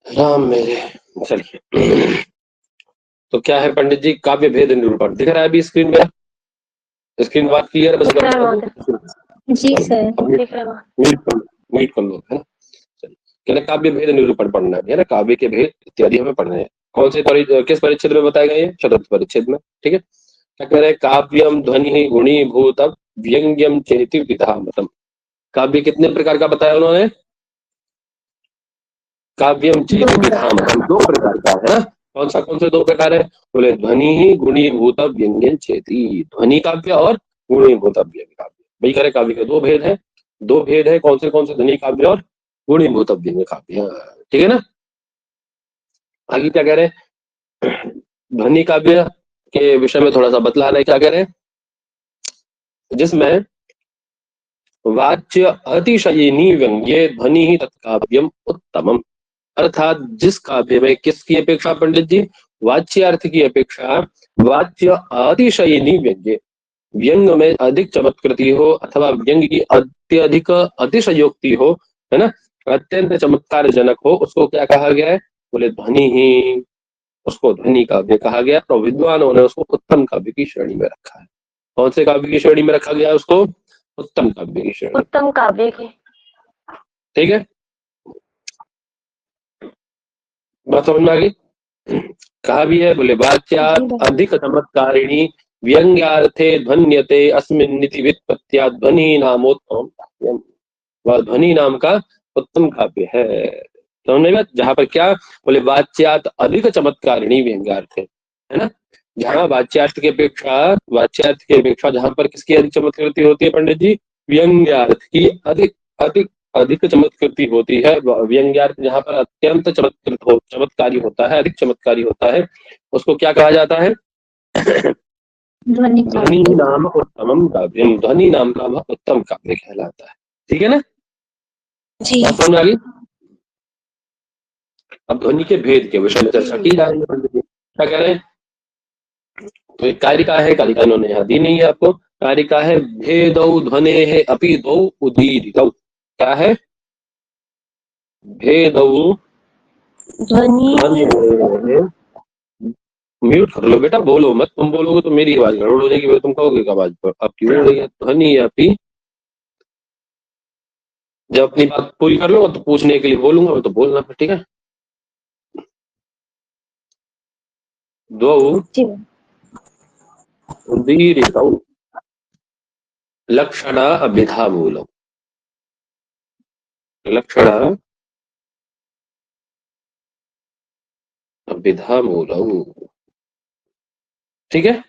राम मेरे। चलिए, तो क्या है पंडित जी, काव्य भेद निरूपण दिख रहा है अभी स्क्रीन में? स्क्रीन बात क्लियर है? जी सर, मीट कर लो, है ना? चलिए, काव्य भेद निरूपण पढ़ना है ना, काव्य के भेद इत्यादि हमें पढ़ने हैं। कौन से किस परिच्छेद में बताया गया? ये चतुर्थ परिच्छेद में। ठीक है, क्या कह रहे हैं? काव्यम ध्वनि गुणीभूतम व्यंग्यम चेति विधामतम। काव्य कितने प्रकार का बताया उन्होंने? काव्यम चेति विधामतम, दो प्रकार का है ना। कौन से दो प्रकार है? बोले ध्वनि ही गुणीभूत व्यंग्यम चेति, ध्वनि काव्य और गुणीभूत व्यंग्य काव्य। भाई कह रहे काव्य के दो भेद है। दो भेद है, कौन से ध्वनि काव्य और गुणीभूत व्यंग्य काव्य। ठीक है ना। आगे क्या कह रहे हैं? ध्वनि काव्य के विषय में थोड़ा सा बतला रहे, क्या कह रहे हैं? जिसमें वाच्य अतिशयिनी व्यंग्ये ध्वनि ही तत्काव्यम उत्तमम। अर्थात जिस काव्य में किसकी अपेक्षा पंडित जी? वाच्यार्थ की अपेक्षा वाच्य अतिशयिनी व्यंग्य, व्यंग में अधिक चमत्कृति हो अथवा व्यंग की अत्यधिक अतिशयोक्ति हो, है ना, अत्यंत चमत्कार जनक हो, उसको क्या कहा गया है? बोले ध्वनि ही, उसको ध्वनि काव्य कहा गया। तो विद्वानों ने उसको उत्तम काव्य की श्रेणी में रखा है। कौन से काव्य की श्रेणी में रखा गया है उसको? उत्तम काव्य की श्रेणी, उत्तम काव्य की। ठीक है, बात समझ में आ गई? कहा भी है, बोले वाच्यात अधिक चमत्कारिणी व्यंग्यार्थे ध्वन्यते अस्मिन्निति व्युत्पत्त्या ध्वनि नामोत्तम काव्यम। वह ध्वनि नाम का उत्तम काव्य है। समझ में? जहां पर क्या बोले? वाच्यात अधिक चमत्कारिणी व्यंग्यार्थ है ना। जहां वाच्यार्थ की अपेक्षा जहां पर किसकी अधिक चमत्कृति होती है पंडित जी? व्यंग्यार्थ की अधिक अधिक अधिक चमत्कृति होती है। व्यंग्यार्थ जहां पर अत्यंत चमत्कारी होता है, अधिक चमत्कारी होता है, उसको क्या कहा जाता है? ध्वनि नाम उत्तमम काव्यम, ध्वनि नाम का वह उत्तम काव्य कहलाता है। ठीक है ना जी। समझ आ गई? अब ध्वनि के भेद के विषय में चर्चा की जा रही है पंडित जी। क्या कह रहे हैं? तो एक कारिका है, कारिका इन्होंने यहाँ दी नहीं है आपको। कारिका है भेदौ ध्वने है अपि दौ उदीरितौ। क्या है? भेदौ ध्वनि। म्यूट कर लो बेटा, बोलो मत। तुम बोलोगे तो मेरी आवाज गड़बड़ हो जाएगी, तुम कहोगे आवाज आपकी हो रही है। ध्वनि अपि, जब अपनी बात पूरी कर लो तो पूछने के लिए बोलूंगा तो बोलना, ठीक है? द्वौ उदीरितौ लक्षण अभिधा मूलौ। लक्षण अभिधा मूलौ, ठीक है।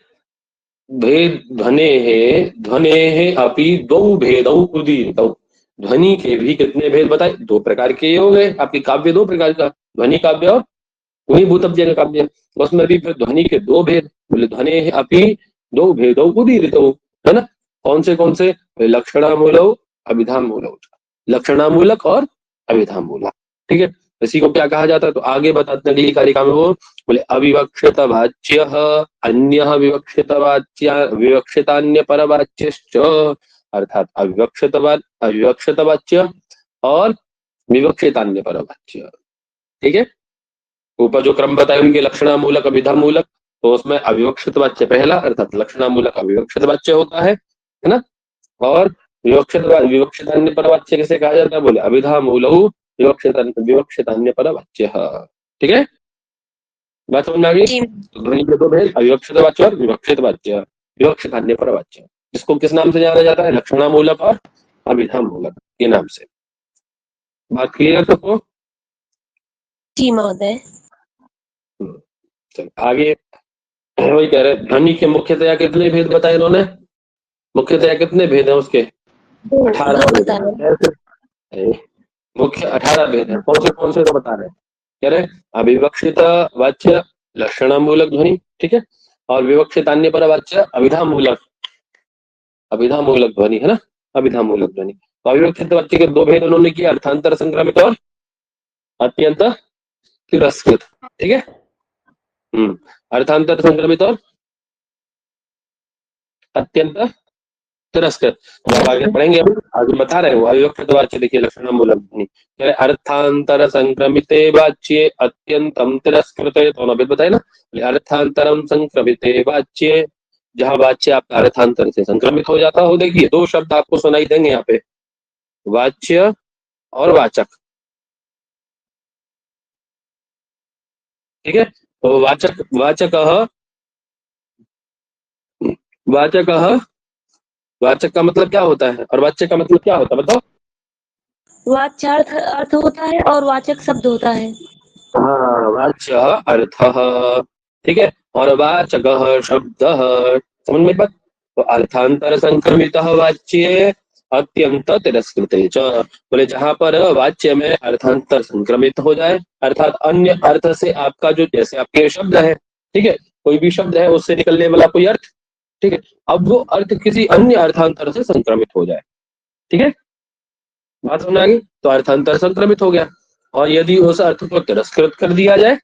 भेद ध्वने है अपि दो भेदौ उदीरितौ। ध्वनि के भी कितने भेद बताए? दो प्रकार के हो गए आपके काव्य, दो प्रकार का, ध्वनि काव्य और गुणीभूत काव्य। उसमें भी फिर ध्वनि के दो भेद, बोले ध्वनि है अपि दो भेदौ उदीरितौ, है ना। कौन से? लक्षणामूलौ अभिधामूलौ, लक्षणामूलक और अभिधामूलक। ठीक है, इसी को क्या कहा जाता है? तो आगे बताते अगली कारिका में वो बोले अविवक्षित वाच्य अन्य विवक्षितान्य परवाच्यश्च। अर्थात अविवक्षित वाच्य और विवक्षितान्य परवाच्य। ठीक है, ऊपर जो क्रम बताए उनके लक्षणामूलक अभिधामूलक, तो उसमें अविवक्षित वाच्य पहला, अर्थात लक्षणामूलक अविवक्षित वाच्य होता है ना। और विवक्षितान्य परवाच्य किसे कहा जाता है? बोले अभिधामूलौ विवक्षितान्य परवाच्य। ठीक है, बात समझ में आ गई? तो ध्वनि के दो भेद, अविवक्षित वाच्य और विवक्षित वाच्य, विवक्षितान्य परवाच्य। इसको किस नाम से जाना जाता है? लक्षणामूलक और अभिधामूलक के नाम से। बात क्लियर सबको? जी महोदय। चल आगे वही कह रहे, ध्वनि के मुख्यतया कितने भेद बताए इन्होंने? मुख्यतया कितने भेद है उसके? 18 भेद। मुख्य 18 भेद है। कौन से तो बता रहे हैं? कह रहे अविवक्षित वाच्य लक्षणामूलक ध्वनि, ठीक है, और विवक्षितान्य पर वाच्य अभिधामूलक ध्वनि, है ना, अभिधामूलक ध्वनि। तो अविवक्षित वाच्य के दो भेद उन्होंने किया, अर्थांतर संक्रमित और अत्यंत तिरस्कृत। ठीक है, अर्थांतर संक्रमित और अत्यंत तिरस्कृत। जब आगे पढ़ेंगे हम, आगे बता रहे हैं वो अविवक्षित वाच्य, देखिए लक्षण मूलक ध्वनि कह रहे अर्थांतर संक्रमिते वाच्ये अत्यंतम तिरस्कृत, तो अभी बताए ना, अर्थांतरम संक्रमिते वाच्ये, जहां वाच्य आपका अर्थांतर से संक्रमित हो जाता हो। देखिए दो शब्द आपको सुनाई देंगे यहाँ पे, वाच्य और वाचक, ठीक है। तो वाचक वाचक वाचक वाचक का मतलब क्या होता है और वाच्य का मतलब क्या होता है बताओ? वाच्यार्थ अर्थ होता है और वाचक शब्द होता है। हाँ, वाच्य अर्थ, ठीक है, और वाचक शब्द, समझ में बात? तो अर्थांतर संक्रमित वाच्य अत्यंत तिरस्कृत च, बोले जहां पर वाच्य में अर्थांतर संक्रमित हो जाए, अर्थात अन्य अर्थ से आपका जो, जैसे आपके शब्द है, ठीक है, कोई भी शब्द है उससे निकलने वाला कोई अर्थ, ठीक है, अब वो अर्थ किसी अन्य अर्थांतर से संक्रमित हो जाए, ठीक है, बात समझ आ गई? तो अर्थांतर संक्रमित हो गया, और यदि उस अर्थ को तिरस्कृत कर दिया जाए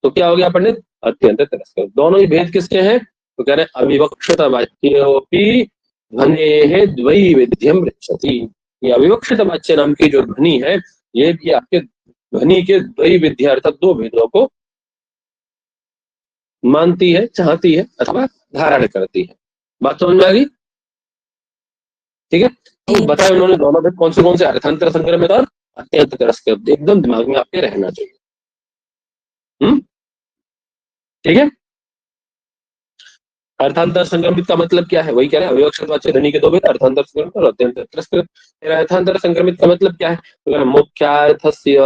तो क्या हो गया पंडित? अत्यंत तिरस्कृत। दोनों ही भेद किसके हैं? तो कह रहे अविवक्षित वाच्योपि ध्वनेः द्वैविध्यम रक्षति। ये अविवक्षित वाच्य नाम की जो ध्वनि है, ये भी आपके ध्वनि के द्वैविध्य अर्थात दो भेदों को मानती है, चाहती है अथवा धारण करती है। बात समझ में आ गई? ठीक है, तो बताए उन्होंने दोनों भेद कौन से अर्थांतर संक्रमित और अत्यंत तिरस्कृत, एकदम दिमाग में आपके रहना चाहिए। ठीक है, अर्थांतर संक्रमित का मतलब क्या है? वही कह रहे हैं अविवक्षित वाच्य ध्वनि के दो भेद, अर्थांतर संक्रमित और अत्यंत तिरस्कृत। अर्थांतर संक्रमित का मतलब क्या है? तो मुख्यार्थस्य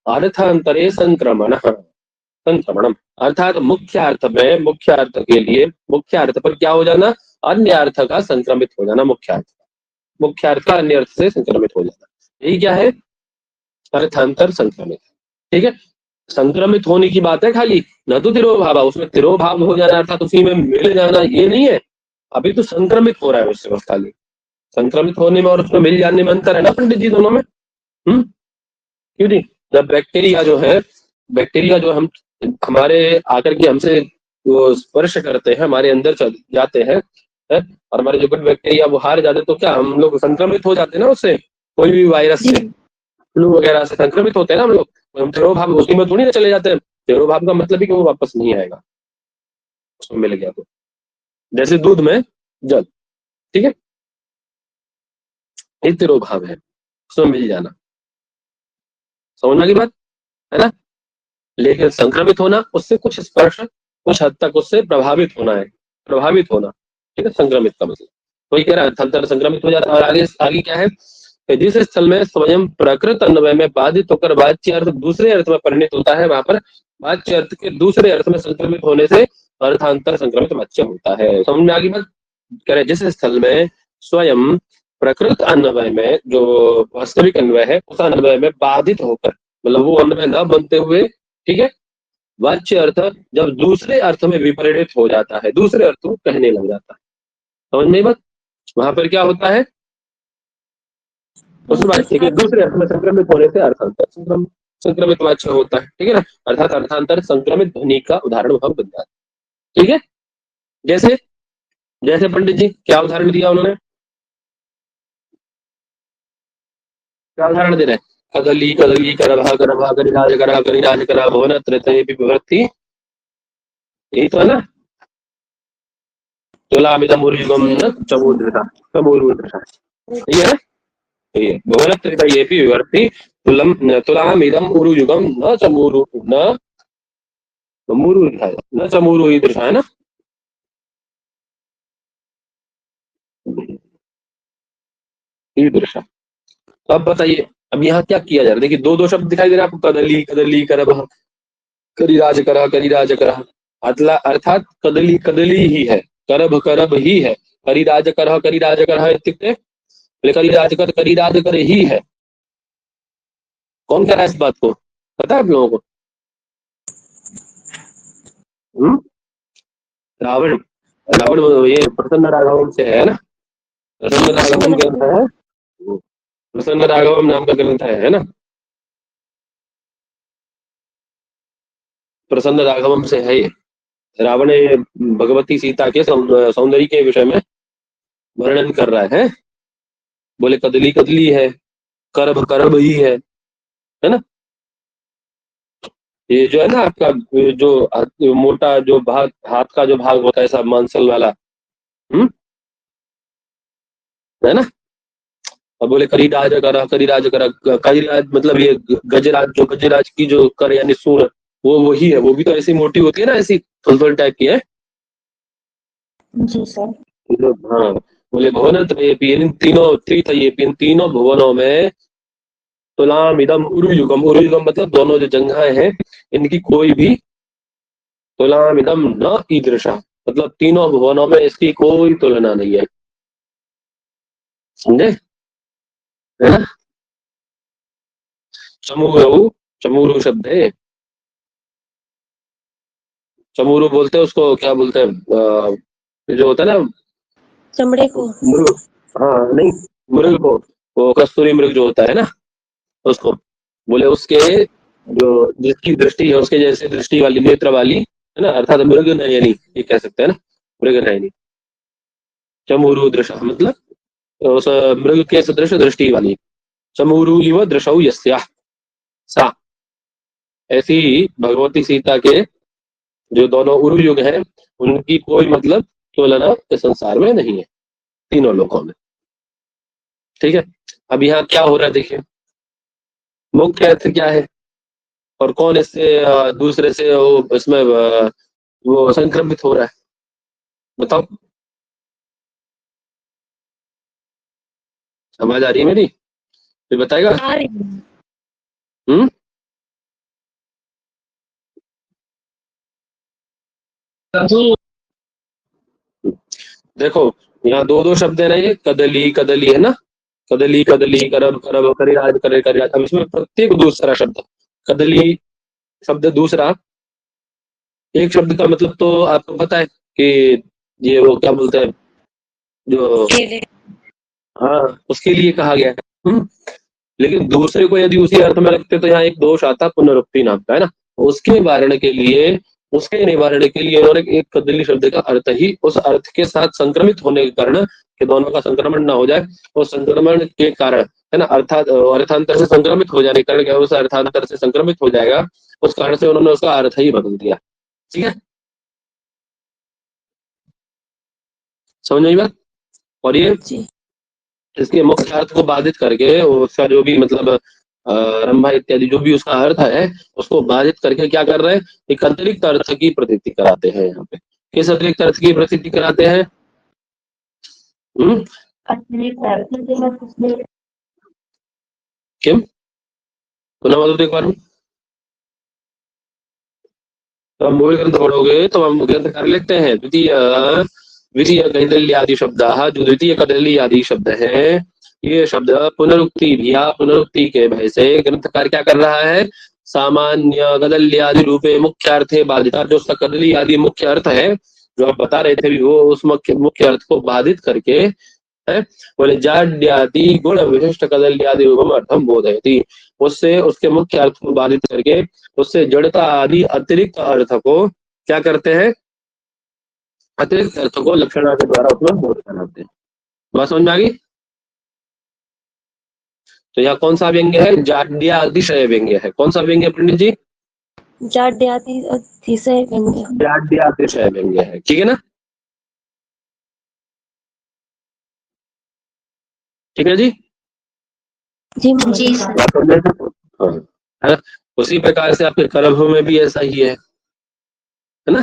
अर्थांतरे संक्रमणम, अर्थात मुख्य अर्थ के लिए मुख्य अर्थ पर क्या हो जाना? अन्य अर्थ का संक्रमित हो जाना, मुख्य अर्थ का अन्य अर्थ से संक्रमित हो जाना, यही क्या है? अर्थांतर संक्रमित। ठीक है, संक्रमित होने की बात है खाली, न तो तिरोभाव, उसमें तिरोभाव हो जाना अर्थात उसी में मिल जाना, ये नहीं है। अभी तो संक्रमित हो रहा है उससे, बस खाली संक्रमित होने में और उसमें मिल जाने में अंतर है ना पंडित जी दोनों में। क्यों नहीं? जब बैक्टीरिया जो हम हमारे आकर के हमसे वो स्पर्श करते हैं, हमारे अंदर चल जाते हैं, है? और हमारे जो गुड बैक्टीरिया वो हार जाते, तो क्या हम लोग संक्रमित हो जाते हैं ना उससे, कोई भी वायरस से, फ्लू वगैरह से संक्रमित होते हैं ना हम लोग, हम तिरोभाव उसी में थोड़ी ना चले जाते हैं। तिरोभाव का मतलब ही कि वो वापस नहीं आएगा, उसमें मिल गया तो, जैसे दूध में जल, ठीक है, ये तिरोभाव है, उसमें मिल जाना, समझना की बात है ना। लेकिन संक्रमित होना, उससे कुछ स्पर्श, कुछ हद तक उससे प्रभावित होना है, प्रभावित होना, ठीक है, संक्रमित का मतलब कोई कह रहा है अर्थांतर संक्रमित हो जाता है। और आगे आगे क्या है? जिस स्थल में स्वयं प्रकृत अन्वय में बाधित होकर वाच्य अर्थ दूसरे अर्थ में परिणित होता है, वहां पर वाच्य अर्थ के दूसरे अर्थ में संक्रमित होने से अर्थांतर संक्रमित वाच्य होता है। समझ में आ गई बात? कह रहे जिस स्थल में स्वयं प्रकृत अन्वय में, जो वास्तविक अन्वय है, उस अन्वय में बाधित होकर, मतलब वो अन्वय न बनते हुए, ठीक है, वाच्य अर्थ जब दूसरे अर्थ में विपरीत हो जाता है, दूसरे अर्थ को कहने लग जाता है, समझ में बात? वहां पर क्या होता है? उस वाच्य के दूसरे अर्थ में संक्रमित होने से अर्थांतर संक्रमित वाच्य होता है, ठीक है ना, अर्थात अर्थांतर संक्रमित ध्वनि का उदाहरण वहां बन जाता है। ठीक है, जैसे जैसे पंडित जी क्या उदाहरण दिया उन्होंने, क्या उदाहरण दे रहे हैं? कदली कदली करभा करभा करिराज करा भुवन त्रयते विभक्ति, यही तो है ना। तुलामिदमुर्युगम न चमूद्रता चमूरुद्रता, ये है, ये भुवन त्रयते विभक्ति तुलामिदम उरुयुगम न चमूरु न मुरु लिखा है, न चमूरु ईदृशा है ना। ईदृशा, तो अब बताइए, अब यहाँ क्या किया जा रहा है? देखिए दो दो शब्द दिखाई दे रहा है आपको, कदली कदली करभा करिराज करा, अर्थात कदली कदली ही है, करभ करभ ही है, करिराज करह इत्युक्ते करिराज कर ही है। कौन कह रहा है इस बात को? पता है आप लोगों को? रावण, रावण ये प्रसन्न राघवम से है ना, प्रसन्न राघवम ग्रंथ है, प्रसन्न राघवम नाम का ग्रंथ है ना, प्रसन्न राघवम से है ये। रावण भगवती सीता के सौंदर्य के विषय में वर्णन कर रहा है। बोले कदली कदली है, करब करब ही है ना। ये जो है ना आपका जो मोटा जो भाग, हाथ का जो भाग होता है सब मांसल वाला, है ना। अब बोले करिराज करा, करिराज मतलब ये गजराज, जो गजराज की जो कर यानी सूर, वो वही है। वो भी तो ऐसी मोटी होती है ना, ऐसी थुलथुल टाइप की है। जी सर। हाँ, बोले भुवन त्रयेपि, इन तीनों त्रिथयेपि, इन तीनों भुवनों में तुलाम इदम उरुयुगम, उरुयुगम मतलब दोनों जो जंघाएं हैं इनकी कोई भी तुलाम इदम न ईदृशा, मतलब तीनों भुवनों में इसकी कोई तुलना नहीं है। समझे, है ना। चमूरऊ, चमूरु शब्द है। चमूरु बोलते हैं उसको, क्या बोलते हैं, ये जो होता है ना चमड़े को। मृग, हाँ नहीं, मृग को, वो कस्तूरी मृग जो होता है ना, उसको बोले उसके जो जिसकी दृष्टि है उसके जैसे दृष्टि वाली, नेत्र वाली है ना, अर्थात मृग नयनी ये कह सकते हैं ना, मृग नयनी। चमूरु दृशा मतलब उस मृग के सदृश दृष्टि वाली। चमूरु इव दृशौ यस्या सा, ऐसी ही भगवती सीता के जो दोनों उरु युग हैं उनकी कोई मतलब तुलना इस संसार में नहीं है, तीनों लोकों में। ठीक है। अब यहाँ क्या हो रहा है देखिए, मुख्य अर्थ क्या है और कौन इससे दूसरे से वो इसमें वो संक्रमित हो रहा है, बताओ। आवाज आ रही है मेरी, कोई बताएगा। आ रही है। हम्म। जी। देखो, यहाँ दो दो शब्द है ना, ये कदली कदली है ना, कदली कदली, करब करब, करिराज करे करिराज। अब इसमें प्रत्येक दूसरा शब्द, कदली शब्द दूसरा, एक शब्द का मतलब तो आपको पता है कि ये वो क्या बोलते हैं जो, केले। हाँ उसके लिए कहा गया है। लेकिन दूसरे को यदि उसी अर्थ में रखते तो यहाँ एक दोष आता पुनरुक्ति नाम का, है ना। उसके निवारण के लिए, उसके निवारण के लिए उन्होंने एक कदली शब्द का अर्थ ही उस अर्थ के साथ संक्रमित होने के कारण, कि दोनों का संक्रमण ना हो जाए, उस संक्रमण के कारण, है ना, अर्थात अर्थांतर से संक्रमित हो जाने के कारण, क्या उस अर्थांतर से संक्रमित हो जाएगा, उस कारण से उन्होंने उसका अर्थ ही बदल दिया। ठीक है, समझ में आई बात। और ये जी। इसके मुख्य अर्थ को बाधित करके उसका जो भी मतलब रंभा इत्यादि जो भी उसका अर्थ है उसको बाधित करके क्या कर रहे हैं, एक अतिरिक्त अर्थ की प्रतीति कराते हैं यहाँ पे। किस अतिरिक्त अर्थ की प्रतीति कराते हैं। हम्म। किम, पुनः बोलो तो एक बार। तो हम मूल ग्रंथ पढ़ोगे तो हम ग्रंथ कर लेते हैं, द्वितीय द्वितीय कैदल्य आदि शब्द, जो द्वितीय कदली आदि शब्द है, ये शब्द पुनरुक्ति या पुनरुक्ति के भय से ग्रंथकार क्या कर रहा है, सामान्य कदल्य आदि रूपे मुख्य अर्थ है बाधिता, जो उसका कदली आदि मुख्य अर्थ है जो आप बता रहे थे भी, वो उस मुख्य अर्थ को बाधित करके है, बोले जाड्याति गुण विशिष्ट कदल्यादि रूपम अर्थम बोधयति, उससे उसके मुख्य अर्थ को बाधित करके उससे जड़ता आदि अतिरिक्त अर्थ को क्या करते हैं, अतिरिक्त अर्थ को लक्षणा के द्वारा उसमें बोध कराते हैं। बात समझ में आ गई। तो यहाँ कौन सा व्यंग्य है, जाड्या अतिशय व्यंग्य है। कौन सा व्यंग्य पंडित जी, जाड्याति अतिशय व्यंग्य। जाड्या अतिशय व्यंग्य है, ठीक है ना। ठीक है जी। जी जी सर। बात समझ में? हाँ, है ना? उसी प्रकार से आपके कर्म में भी ऐसा ही है ना।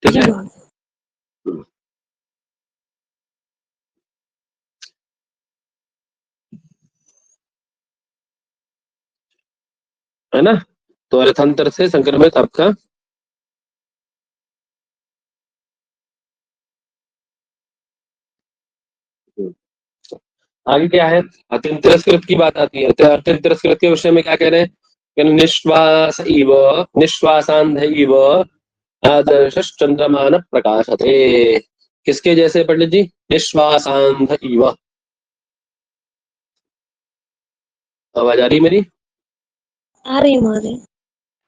ठीक है। है ना, तो अर्थांतर से संक्रमित आपका आगे क्या है, अत्यंत तिरस्कृत की बात आती है। अत्यंत तिरस्कृत के विषय में क्या कह रहे हैं, निश्वास इव, निश्वासांध इव आदर्श चंद्रमान प्रकाशते, किसके जैसे पंडित जी, निश्वासांध इव। आवाज आ रही मेरी। आ रही हमारे।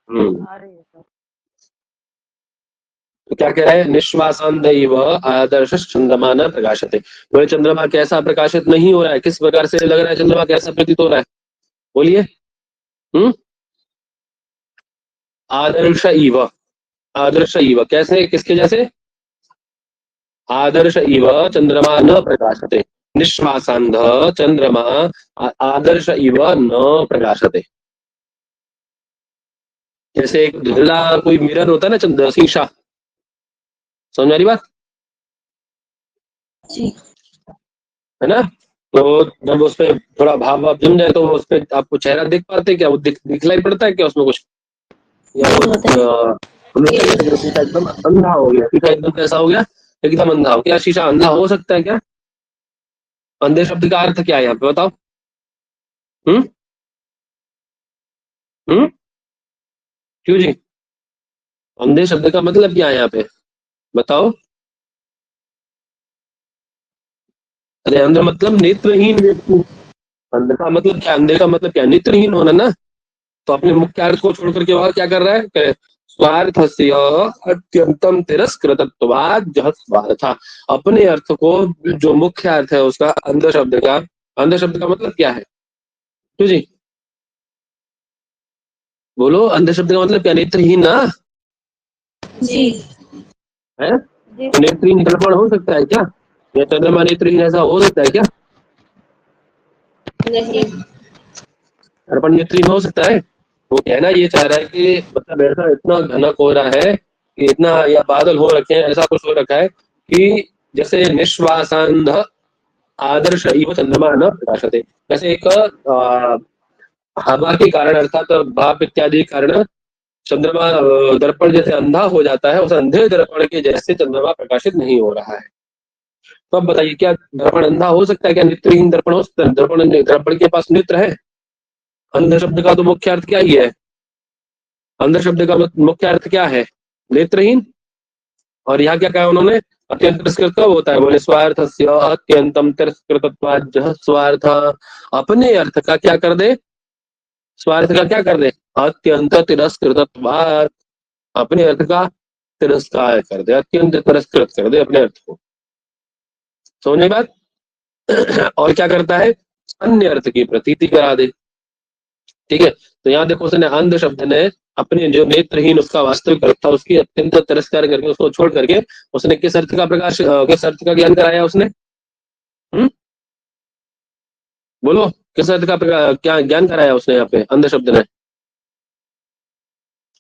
हम्म। तो क्या कह रहे हैं, निश्वासांदैव आदर्श चंद्रमा न प्रकाशते। बोले चंद्रमा कैसा प्रकाशित नहीं हो रहा है, किस प्रकार से लग रहा है, चंद्रमा कैसा प्रतीत हो रहा है, बोलिए। आदर्श इव, आदर्श इव कैसे, किसके जैसे, आदर्श इव चंद्रमा न प्रकाशते, निश्वासांध चंद्रमा आदर्श इव न प्रकाशते। जैसे एक धुंधला कोई मिरर होता है ना, चंद्र शीशा, समझ आ रही बात जी। है ना। तो जब उस पर थोड़ा भाव भाव जम जाए तो उस पर आपको चेहरा देख पाते हैं क्या, वो दिखलाई पड़ता है क्या उसमें कुछ, या वो हम लोग क्या कहते हैं, शीशा एकदम अंधा हो गया, शीशा एकदम कैसा हो गया, एकदम अंधा हो गया। शीशा अंधा हो सकता है क्या, अंधे शब्द का अर्थ क्या है यहाँ पे बताओ। हम्म हम्म क्यों जी, अंधे शब्द का मतलब क्या है यहाँ पे, बताओ। अरे अंध मतलब नेत्रहीन व्यक्ति, अंध का मतलब क्या, अंधे का मतलब क्या, नेत्रहीन होना ना। तो अपने मुख्य अर्थ को छोड़ करके वह क्या कर रहा है, स्वार्थस्य अत्यंतम तिरस्कृतत्वात् जह स्वार्थ, अपने अर्थ को, जो मुख्य अर्थ है उसका, अंध शब्द का, अंध शब्द का मतलब क्या है, तो जी बोलो, अंध शब्द का मतलब क्या, नेत्रहीन ना जी। है। तो नेत्रहीन दर्पण हो सकता है क्या, या चंद्रमा नेत्रहीन ऐसा हो सकता है क्या, नहीं। दर्पण नेत्रहीन हो सकता है। वो कहना ये चाह रहा है कि मतलब ऐसा इतना घना कोहरा है कि इतना, या बादल हो रखे हैं, ऐसा कुछ हो रखा है कि जैसे निश्वासांध आदर्श इव चंद्रमा न प्रकाशते, जैसे एक हवा के कारण अर्थात भाप इत्यादि के कारण चंद्रमा दर्पण जैसे अंधा हो जाता है, उस अंधे दर्पण के जैसे चंद्रमा प्रकाशित नहीं हो रहा है। तो अब बताइए, क्या दर्पण अंधा हो सकता है क्या, नेत्रहीन दर्पण हो सकता है, दर्पण दर्पण के पास नेत्र है। अंध शब्द का तो मुख्य अर्थ क्या ही है, अंध शब्द का मुख्य अर्थ क्या है, नेत्रहीन। और यहाँ क्या कहा उन्होंने, अत्यंत तिरस्कृत कब होता है, बोले स्वार्थ अत्यंतम तिरस्कृत स्वार्थ, अपने अर्थ का क्या कर दे, स्वार्थ का क्या कर दे, अत्यंत तिरस्कृत, अपने अर्थ का तिरस्कार कर दे, अत्यंत तिरस्कृत कर दे अपने अर्थ को, समझे बात। और क्या करता है, अन्य अर्थ की प्रतीति करा दे, ठीक है। तो यहाँ देखो, उसने अंध शब्द ने अपने जो नेत्रहीन उसका वास्तविक अर्थ था उसकी अत्यंत तिरस्कार करके, उसको छोड़ करके उसने किस अर्थ का प्रकाश, किस अर्थ का ज्ञान कराया उसने, बोलो, किस अर्थ का क्या ज्ञान कराया उसने यहाँ पे अंध शब्द ने,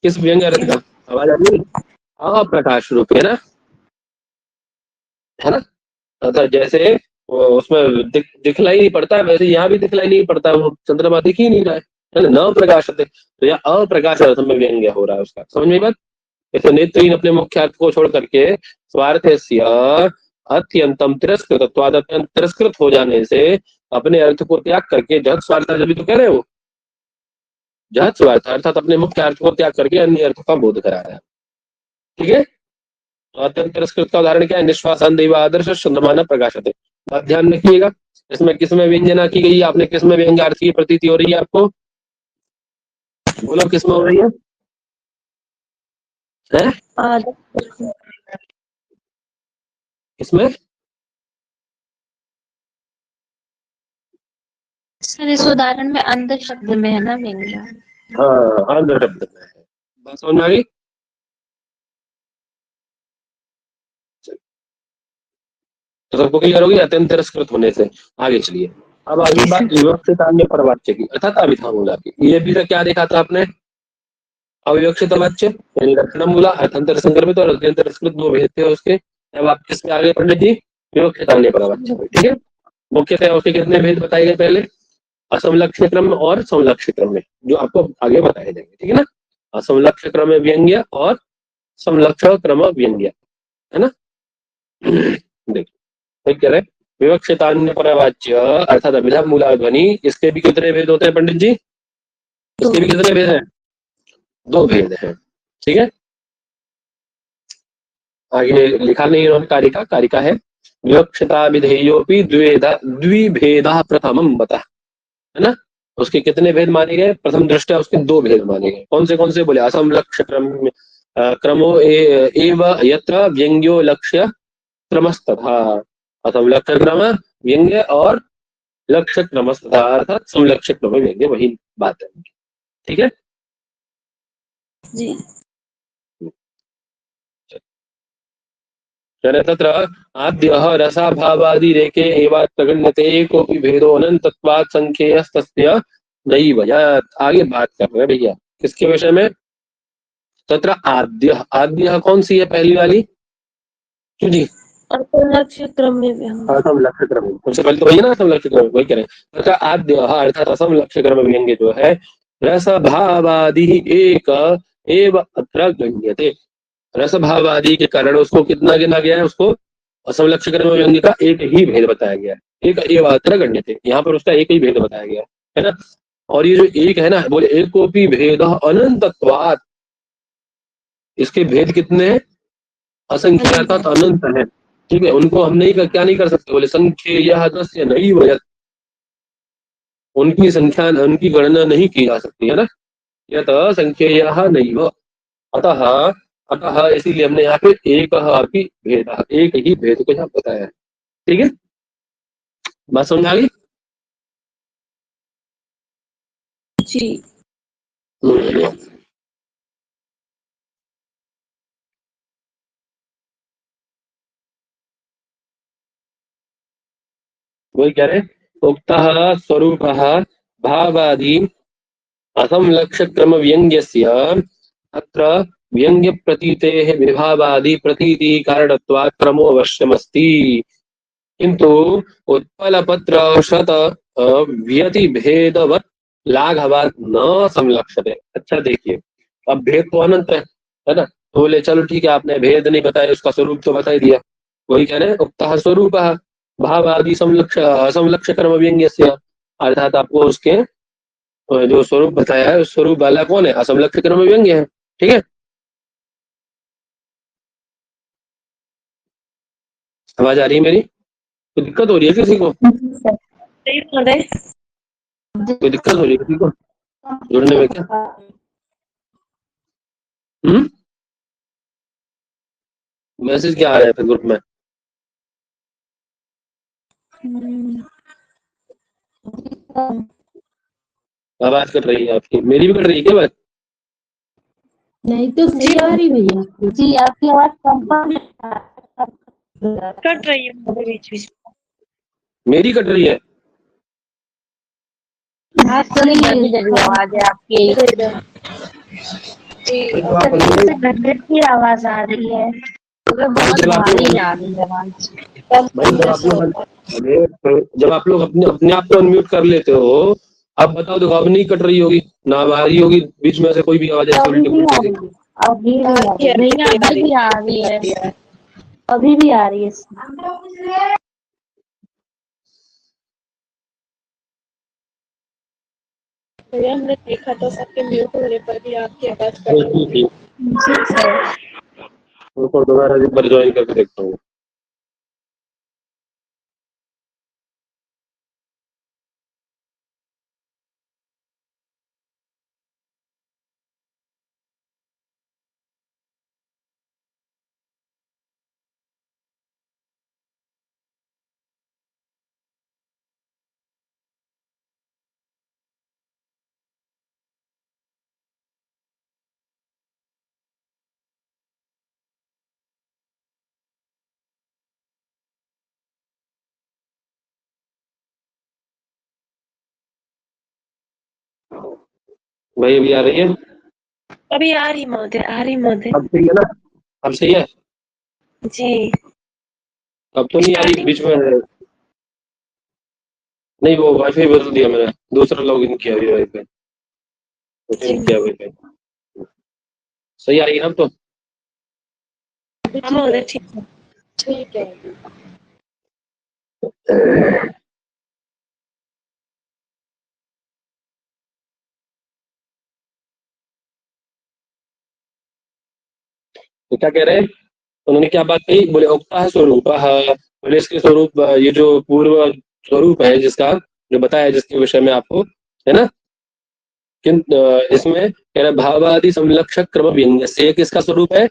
किस व्यंग्य अर्थ का, आवाज आ रही है, अप्रकाश रूप है ना। अर्थात जैसे उसमें दिखलाई नहीं पड़ता है, वैसे यहाँ भी दिखलाई नहीं पड़ता, वो चंद्रमा दिख ही नहीं रहा है ना, न प्रकाशते, तो यह अप्रकाश अर्थ में व्यंग्य हो रहा है उसका, समझ में बात। जैसे नेत्रहीन अपने मुख्य अर्थ को छोड़ करके स्वार्थस्य अत्यंतम तिरस्कृत, अत्यंत तिरस्कृत हो जाने से अपने अर्थ को त्याग करके जहत स्वार्थ, जब तो कह रहे हो जहत स्वार्थ, अर्थात अपने मुख्य अर्थ को त्याग करके अन्य अर्थ का बोध करा रहा है, ठीक है। तो अत्यंत तिरस्कृत का उदाहरण क्या है, निश्वासान दैव आदर्श चंद्रमा प्रकाशते। बात ध्यान रखिएगा, इसमें किसमें व्यंजना की गई, आपने किसमें व्यंग्यार्थ की प्रतीति हो रही है आपको, बोलो किसमें हो रही है, किसमें, सर इस उदाहरण में अंध शब्द में है ना व्यंग्य। हाँ अंध शब्द में है, बात समझ में आ गई। तो सबको क्लियर होगी, अत्यंत तिरस्कृत होने से। आगे चलिए, अब आगे बात विवक्षित अन्य परवाच्य की, अर्थात अभिधामूला की। ये भी क्या देखा था आपने, अविवक्षित वाच्य यानी लक्षणमूला, अर्थांतर संक्रमित और अत्यंत तिरस्कृत, दो भेद थे उसके। अब आप किसमें आगे पंडित जी, विवक्षित अन्य परवाच्य, ठीक है। मुख्यतः उसके कितने भेद बताए गए पहले, असमलक्ष्य क्रम और समलक्ष्य क्रम में, जो आपको आगे बताए जाएंगे, ठीक है ना। असमलक्ष्य क्रम व्यंग्य और समलक्ष्य क्रम व्यंग्य, है ना। देखिए कह रहे विवक्षितान्य परवाच्य अर्थात अभिधाम मूला ध्वनि, इसके भी कितने भेद होते हैं पंडित जी, इसके भी कितने भेद हैं, दो भेद हैं, ठीक है। आगे लिखा नहीं इन्होंने, कारिका, कारिका है विवक्षिता विधेयोपि द्विभेदा प्रथमम बता, है ना। उसके कितने भेद माने गए, प्रथम दृष्टया उसके दो भेद माने गए, कौन से बोले, असम लक्ष्य क्रम क्रमो एव यत्र व्यंग्यो लक्ष्य क्रमस्तथा, असमलक्ष्य क्रम व्यंग्य और लक्ष्य क्रमस्तथा अर्थात समलक्ष्य क्रम व्यंग्य, वही बात है। ठीक है जी। तत्र आद्यः रसाभावादिरेके एवात्र गण्यते कोऽपि भेदो अनन्तत्वात् संख्येयस्तस्य नैव यत्। आगे बात कर रहे हैं भैया किसके विषय में? तत्र आद्यः, आद्यः कौन सी है पहली वाली जी? असमलक्ष्य क्रम में व्यंग्य। असमलक्ष्य क्रम, सबसे पहले तो वही ना असमलक्ष्य क्रम, वही कह रहे हैं। तत्र आद्यः अर्थात असमलक्ष्य क्रम व्यंग्य जो है रसभावादि एक एव अत्र गण्यते, रसभावादि के कारण उसको कितना गिना गया है? उसको असमलक्ष्य क्रम व्यंग्य का एक ही भेद बताया गया है, एक एव अत्र गण्यते, यहाँ पर उसका एक ही भेद बताया गया है ना। और ये जो एक है ना, बोले एकोपि भेद अनंतत्वात्, इसके भेद कितने हैं? असंख्य अर्थात अनंत है। ठीक है, उनको हम नहीं क्या नहीं कर सकते, बोले संख्येयः तस्य नैव यत्, उनकी संख्या उनकी गणना नहीं की जा सकती है ना, यत संख्येयः नैव, अतः अतः इसीलिए हमने यहाँ पे एक अपि भेद, एक ही भेद को यहाँ बताया है। ठीक है, बात समझ आ गई? जी। वही कह रहे, उक्तः स्वरूपः भावादि असमलक्ष्य क्रम व्यंग्यस्य अत्र व्यंग्य प्रतीतेः विभावादि प्रतीति कारणत्वात् क्रमो अवश्यमस्ति, किंतु उत्पलपत्र शत व्यति भेदवत् लाघवात् न समलक्षते। अच्छा देखिए, अब भेद तो अनंत है ना, तो बोले चलो ठीक है, आपने भेद नहीं बताया, उसका स्वरूप तो बता ही दिया। वही कह रहे हैं उक्तः स्वरूपः भावादि समलक्ष्य कर्म व्यंग्यस्य, अर्थात आपको उसके जो स्वरूप बताया है उस स्वरूप वाला कौन है? असमलक्ष्य कर्म व्यंग्य है। ठीक है, आवाज आ रही है मेरी? कोई दिक्कत हो रही है किसी को? सही बोल रहे। कोई दिक्कत हो रही है किसी को जुड़ने में क्या? मैसेज क्या आ रहा है फिर ग्रुप में? आवाज कट रही है आपकी, मेरी भी कट रही है क्या बात? नहीं तो सही आ रही भैया जी, आपकी आवाज कट रही है बीच बीच। मेरी कट रही है? आवाज है आपकी की आवाज आ रही है, जब आप लोग अपने आप को अनम्यूट कर लेते हो, अब बताओ, देखो अब नहीं कट रही होगी ना, आ रही होगी बीच में से कोई भी आवाज अभी भी आ रही है, अभी भी आ रही है। हमने देखा तो सबके म्यूट होने पर भी आपकी आवाज कट रही थी। दोबारा एक बार ज्वाइन करके देखता हूँ। भाई अभी आ रही है? अभी आ रही महोदय, आ रही महोदय। अब सही है ना? अब सही है जी। अब तो नहीं आ रही बीच में? नहीं, वो वाईफाई बदल दिया मैंने, दूसरा लॉगिन किया हुआ वाईफाई, किया वाईफाई। सही आ रही है ना अब तो? महोदय ठीक है। तो क्या कह रहे हैं उन्होंने, क्या बात कही? बोले उक्ता स्वरूप, बोले इसके स्वरूप, ये जो पूर्व स्वरूप है जिसका जो बताया, जिसके विषय में आपको है ना, किंतु इसमें कह रहे भावादि समलक्षक क्रम व्यंग्य से किसका स्वरूप है?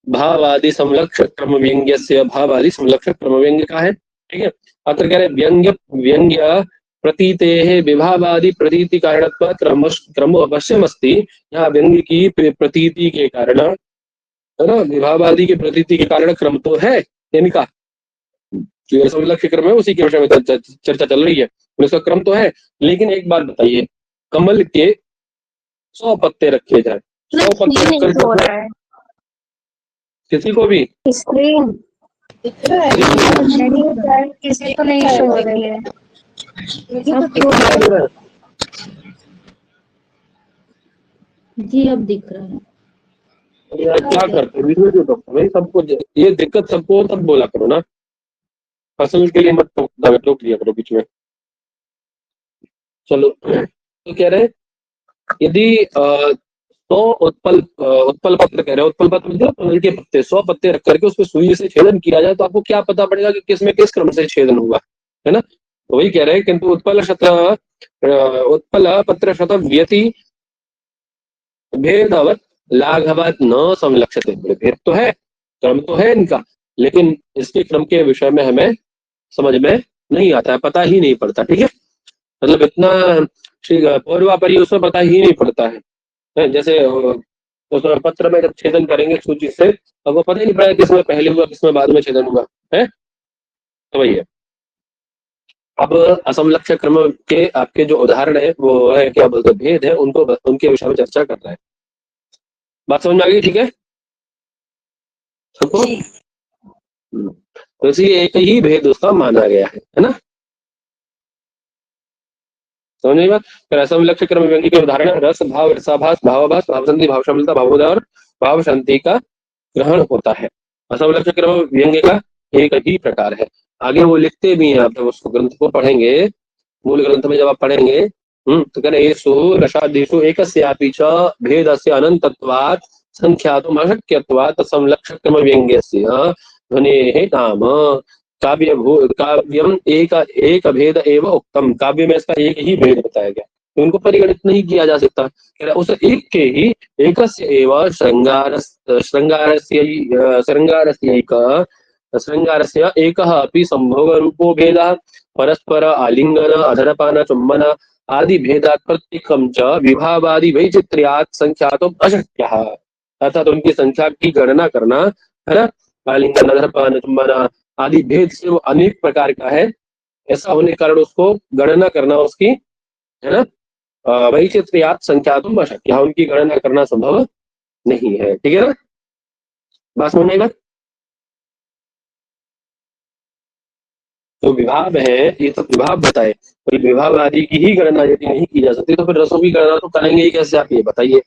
भावादि समलक्षक क्रम व्यंग्य से भावादि समलक्षक क्रम व्यंग्य का है। ठीक है, अत्र कह रहे व्यंग्य व्यंग्य प्रतीते विभावादि प्रतीति कारणत्व क्रम अवश्यम अस्ति। यहाँ व्यंग्य की प्रतीति के कारण, है ना, विभावादि की प्रतीति के कारण क्रम तो है इनका, जो समलक्ष्य क्रम है उसी के विषय में चर्चा चल रही है, उसका क्रम तो है। लेकिन एक बात बताइए, कमल के 100 पत्ते रखे जाए, 100 पत्ते रखकर किसी को भी स्क्रीन दिख रहा है? किसी को नहीं शो हो रही है। जी अब दिख रहा है। क्या करते वीडियो जो भाई सबको ये दिक्कत सबको तब बोला करो ना, फसल के लिए मत टोक दिया करो बीच में। चलो तो कह रहे यदि 100 उत्पल पत्र कह रहे हैं, उत्पल पत्र मतलब कमल के पत्ते 100 पत्ते रख करके उसमें सुई से छेदन किया जाए तो आपको क्या पता पड़ेगा कि किसमें किस क्रम से छेदन हुआ, है ना। तो वही कह रहे हैं, किंतु उत्पल पत्र शतम व्यति भेदवत लाघवत न समलक्षते। भेद तो है, क्रम तो है इनका, लेकिन इसके क्रम के विषय में हमें समझ में नहीं आता है, पता ही नहीं पड़ता। ठीक है, मतलब इतना पूर्वापरी उसमें पता ही नहीं पड़ता है। जैसे उसमें पत्र में जब छेदन करेंगे सूची से, अब वो पता ही नहीं पड़ेगा किसमें पहले हुआ किसमें बाद में छेदन हुआ है, तो वही है। अब असमलक्ष्य क्रम के आपके जो उदाहरण है वो है, क्या बोलते हैं, भेद है, उनको उनके विषय में चर्चा कर रहे हैं। बात समझ में आ गई? ठीक है सबको? तो इसलिए एक ही भेद उसका माना गया है ना, समझ में बात। फिर असमलक्ष्य क्रम व्यंग्य के उदाहरण रस, भाव, रसाभास, भावाभास, भावसंधि, भावशामिलता, भावोदय और भाव शांति का ग्रहण होता है। असमलक्ष्य क्रम व्यंग्य का एक ही प्रकार है। आगे वो लिखते भी हैं, आप जब उसको ग्रंथ को पढ़ेंगे, मूल ग्रंथ में जब आप पढ़ेंगे, तो कह रहे रसादिषु एकस्यापि च भेदस्य अनंतत्वात् संख्यातुम् अशक्यत्वात् असमलक्ष्य क्रम व्यंग्यस्य ध्वनेः नाम काव्यम एक भेद एवं उक्तम। काव्य में इसका एक ही भेद बताया गया, तो उनको परिगणित नहीं किया जा सकता। उस एक के ही एकस्य एवं श्रृंगारस्य एकः अपि संभोग रूपो भेदः परस्पर आलिंगन अधरपान चुम्बन आदि भेदात् प्रत्येकं च विभावादि वैचित्र्यात् संख्यातुम् अशक्यः। अर्थात उनकी संख्या की गणना करना, है ना, आलिंगन अधरपान चुम्बन आदि भेद से वो अनेक प्रकार का है, ऐसा होने के कारण उसको गणना करना उसकी, है ना, वैचित्र्यात् संख्यातुम् अशक्य, उनकी गणना करना संभव नहीं है। ठीक है ना, बात समझेगा। तो विभाव है, ये तो विभाव बताए, तो विभाव आदि की ही गणना यदि नहीं की जा सकती तो फिर रसों की गणना तो करेंगे ही कैसे आप, ये बताइए,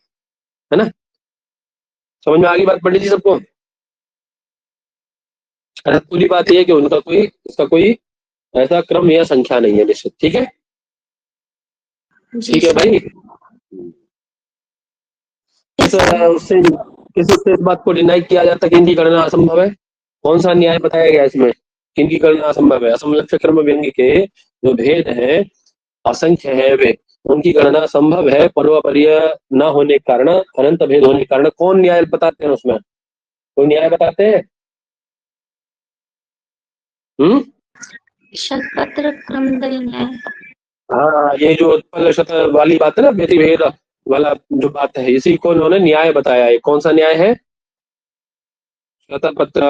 है ना। समझ में आ गई बात पंडित जी सबको? पूरी बात यह है कि उनका इसका कोई ऐसा क्रम या संख्या नहीं है निश्चित। ठीक है, ठीक है भाई। उससे इस बात को डिनाई किया जाता है कि इनकी गणना असंभव है। कौन सा न्याय बताया गया इसमें, किनकी गणना असंभव है? असमलक्ष्य क्रम व्यंग्य के जो भेद है असंख्य है, वे उनकी गणना संभव है पूर्वापर्य न होने के कारण, अनंत भेद होने के कारण। कौन न्याय बताते हैं उसमें? कोई न्याय बताते हैं? शतपत्र क्रमदल न्याय। हाँ, ये जो उत्पल शत वाली बात है ना, व्यतिभेद वाला जो बात है, इसी को उन्होंने न्याय बताया है। कौन सा न्याय है? शतपत्र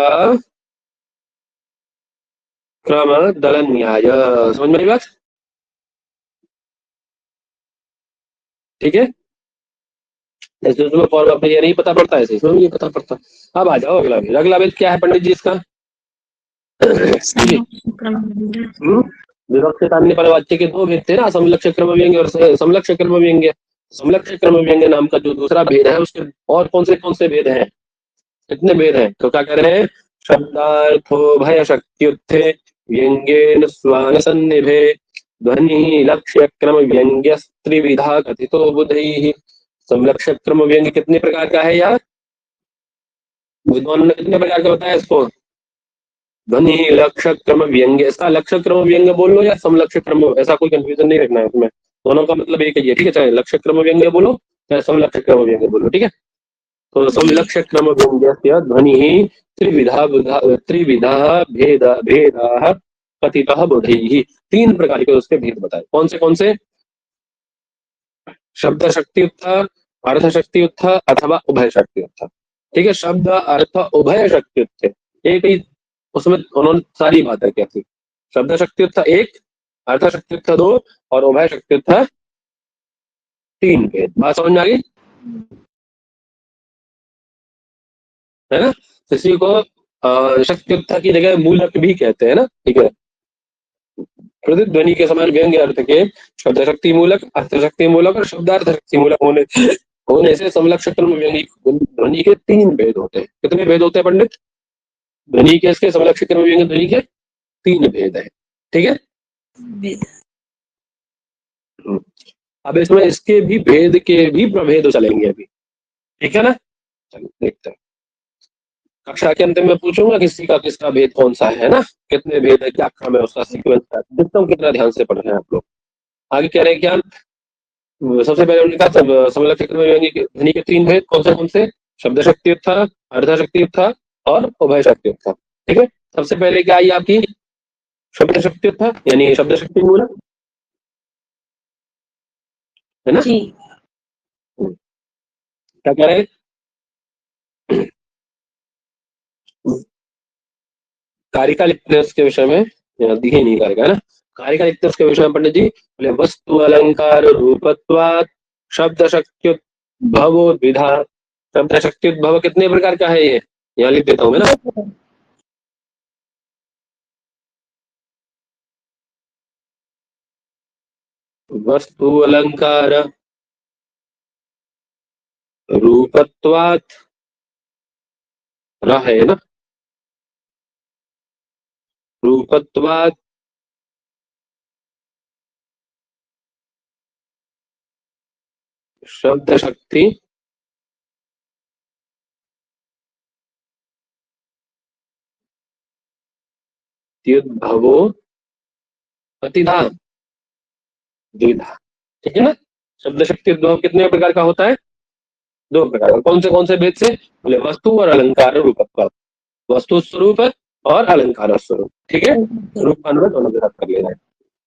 क्रम दलन न्याय। समझ में आई बात? ठीक है, ऐसे उसमें फॉर्म अपने ये नहीं पता पड़ता, ऐसे इसमें नहीं पता पड़ता। अब आ जाओ अगला भेद। अगला भेद क्या है पंडित जी इसका? विवक्षित अन्य परवाच्य के दो भेद थे ना, समलक्ष्य क्रम व्यंग्य और समलक्ष्य क्रम व्यंग्य। समलक्ष्य क्रम व्यंग्य नाम का जो दूसरा भेद है, उसके और कौन से भेद हैं? कितने भेद हैं? तो क्या कह रहे हैं? शब्दार्थो भय शक्त्युत्थे व्यंग्येन स्वान सन्निभे ध्वनि लक्ष्य क्रम व्यंग्य त्रिविधा कथितो बुधैः। समलक्ष्य क्रम व्यंग्य कितने प्रकार का है यार? विद्वान ने कितने प्रकार का बताया इसको? ध्वनि लक्ष्य क्रम व्यंग्य। इसका लक्ष्य क्रम व्यंग्य बोल लो या समलक्ष्य क्रम, ऐसा कोई कंफ्यूजन नहीं रखना है उसमें, दोनों का मतलब एक ही है। ठीक है, चाहे लक्ष्य क्रम व्यंग्य बोलो या समलक्षक्रम व्यंग्य बोलो, ठीक है। तो समलक्षक्रम व्यंग्यस्य ध्वनिः त्रिविधा भेदाः कथितः बोधैः। 3 प्रकार के उसके भेद बताए। कौन से? शब्द शक्तियुक्त, अर्थ शक्तियुक्त अथवा उभय शक्तियुक्त, ठीक है। शब्द अर्थ उभय शक्तियुक्त, एक ही उसमें उन्होंने सारी बातें क्या थी। शब्द शक्तियुक्त 1, अर्थ शक्तियुक्त 2 और उभय शक्तियुक्त 3 भेद। बात समझ में आ गई है ना। इसी को शक्तियुक्त की जगह मूलक भी कहते हैं ना, ठीक है। प्रतिध्वनि के समान व्यंग्य अर्थ के शब्द शक्ति मूलक, अर्थ शक्ति मूलक और शब्दार्थ शक्ति मूलक होने से समलक्षक्रम व्यंग्य ध्वनि के 3 भेद होते हैं। कितने भेद होते हैं पंडित? ध्वनि के इसके समलक्षक्रम व्यंग्य ध्वनि के 3 भेद है, ठीक है। अब इसमें इसके भी भेद के भी प्रभेद चलेंगे अभी, ठीक है ना। चलो देखते हैं। कक्षा के अंत में पूछूंगा किसका भेद कौन सा है ना, कितने भेद है, क्या क्रम है उसका, सीक्वेंस है, देखता हूँ कितना ध्यान से पढ़ रहे हैं आप लोग। आगे कह रहे हैं क्या, सबसे पहले उन्होंने कहा समलक्षक्रम व्यंग्य ध्वनि के 3 भेद कौन से? शब्द शक्तियुक्त, अर्ध शक्तियुक्त और उभय शक्तियुक्त, ठीक है। सबसे पहले क्या आई आपकी शब्द शक्तियुक्त, यानी शब्द शक्ति मूलक, है ना। क्या कह रहे हैं? कारिका लिखते हैं उसके विषय में, दिखे नहीं कारिका, है ना। कारिका लिखते हैं उसके विषय में पंडित जी बोले वस्तु अलंकार रूपत्वात् शब्द शक्त्युद्भवो द्विधा। शब्द शक्त्युद्भव कितने प्रकार का है ये, यहाँ लिख देता हूँ मैं ना। वस्तु अलंकार रूपत्वात् है ना, रूपत्वात् शब्द शक्ति द्युद्भवो अतिधा द्विधा, ठीक है ना। शब्द शक्ति उद्भव कितने प्रकार का होता है? 2 प्रकार का। कौन से भेद से? बोले वस्तु और अलंकार रूपत्वात्, वस्तु स्वरूप और अलंकार स्वरूप, ठीक है। रूप अनुरूप दोनों के साथ कर लेना है।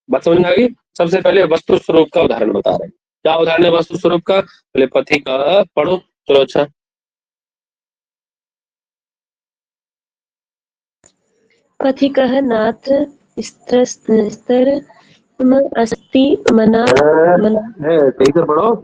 बात समझ में आ गई। सबसे पहले वस्तु स्वरूप का उदाहरण बता रहे हैं। क्या उदाहरण है वस्तु स्वरूप का? बोले पथिका, पढ़ो चलो। अच्छा, पथिकः नात्र स्तर अस्ति मना सही से पढ़ो।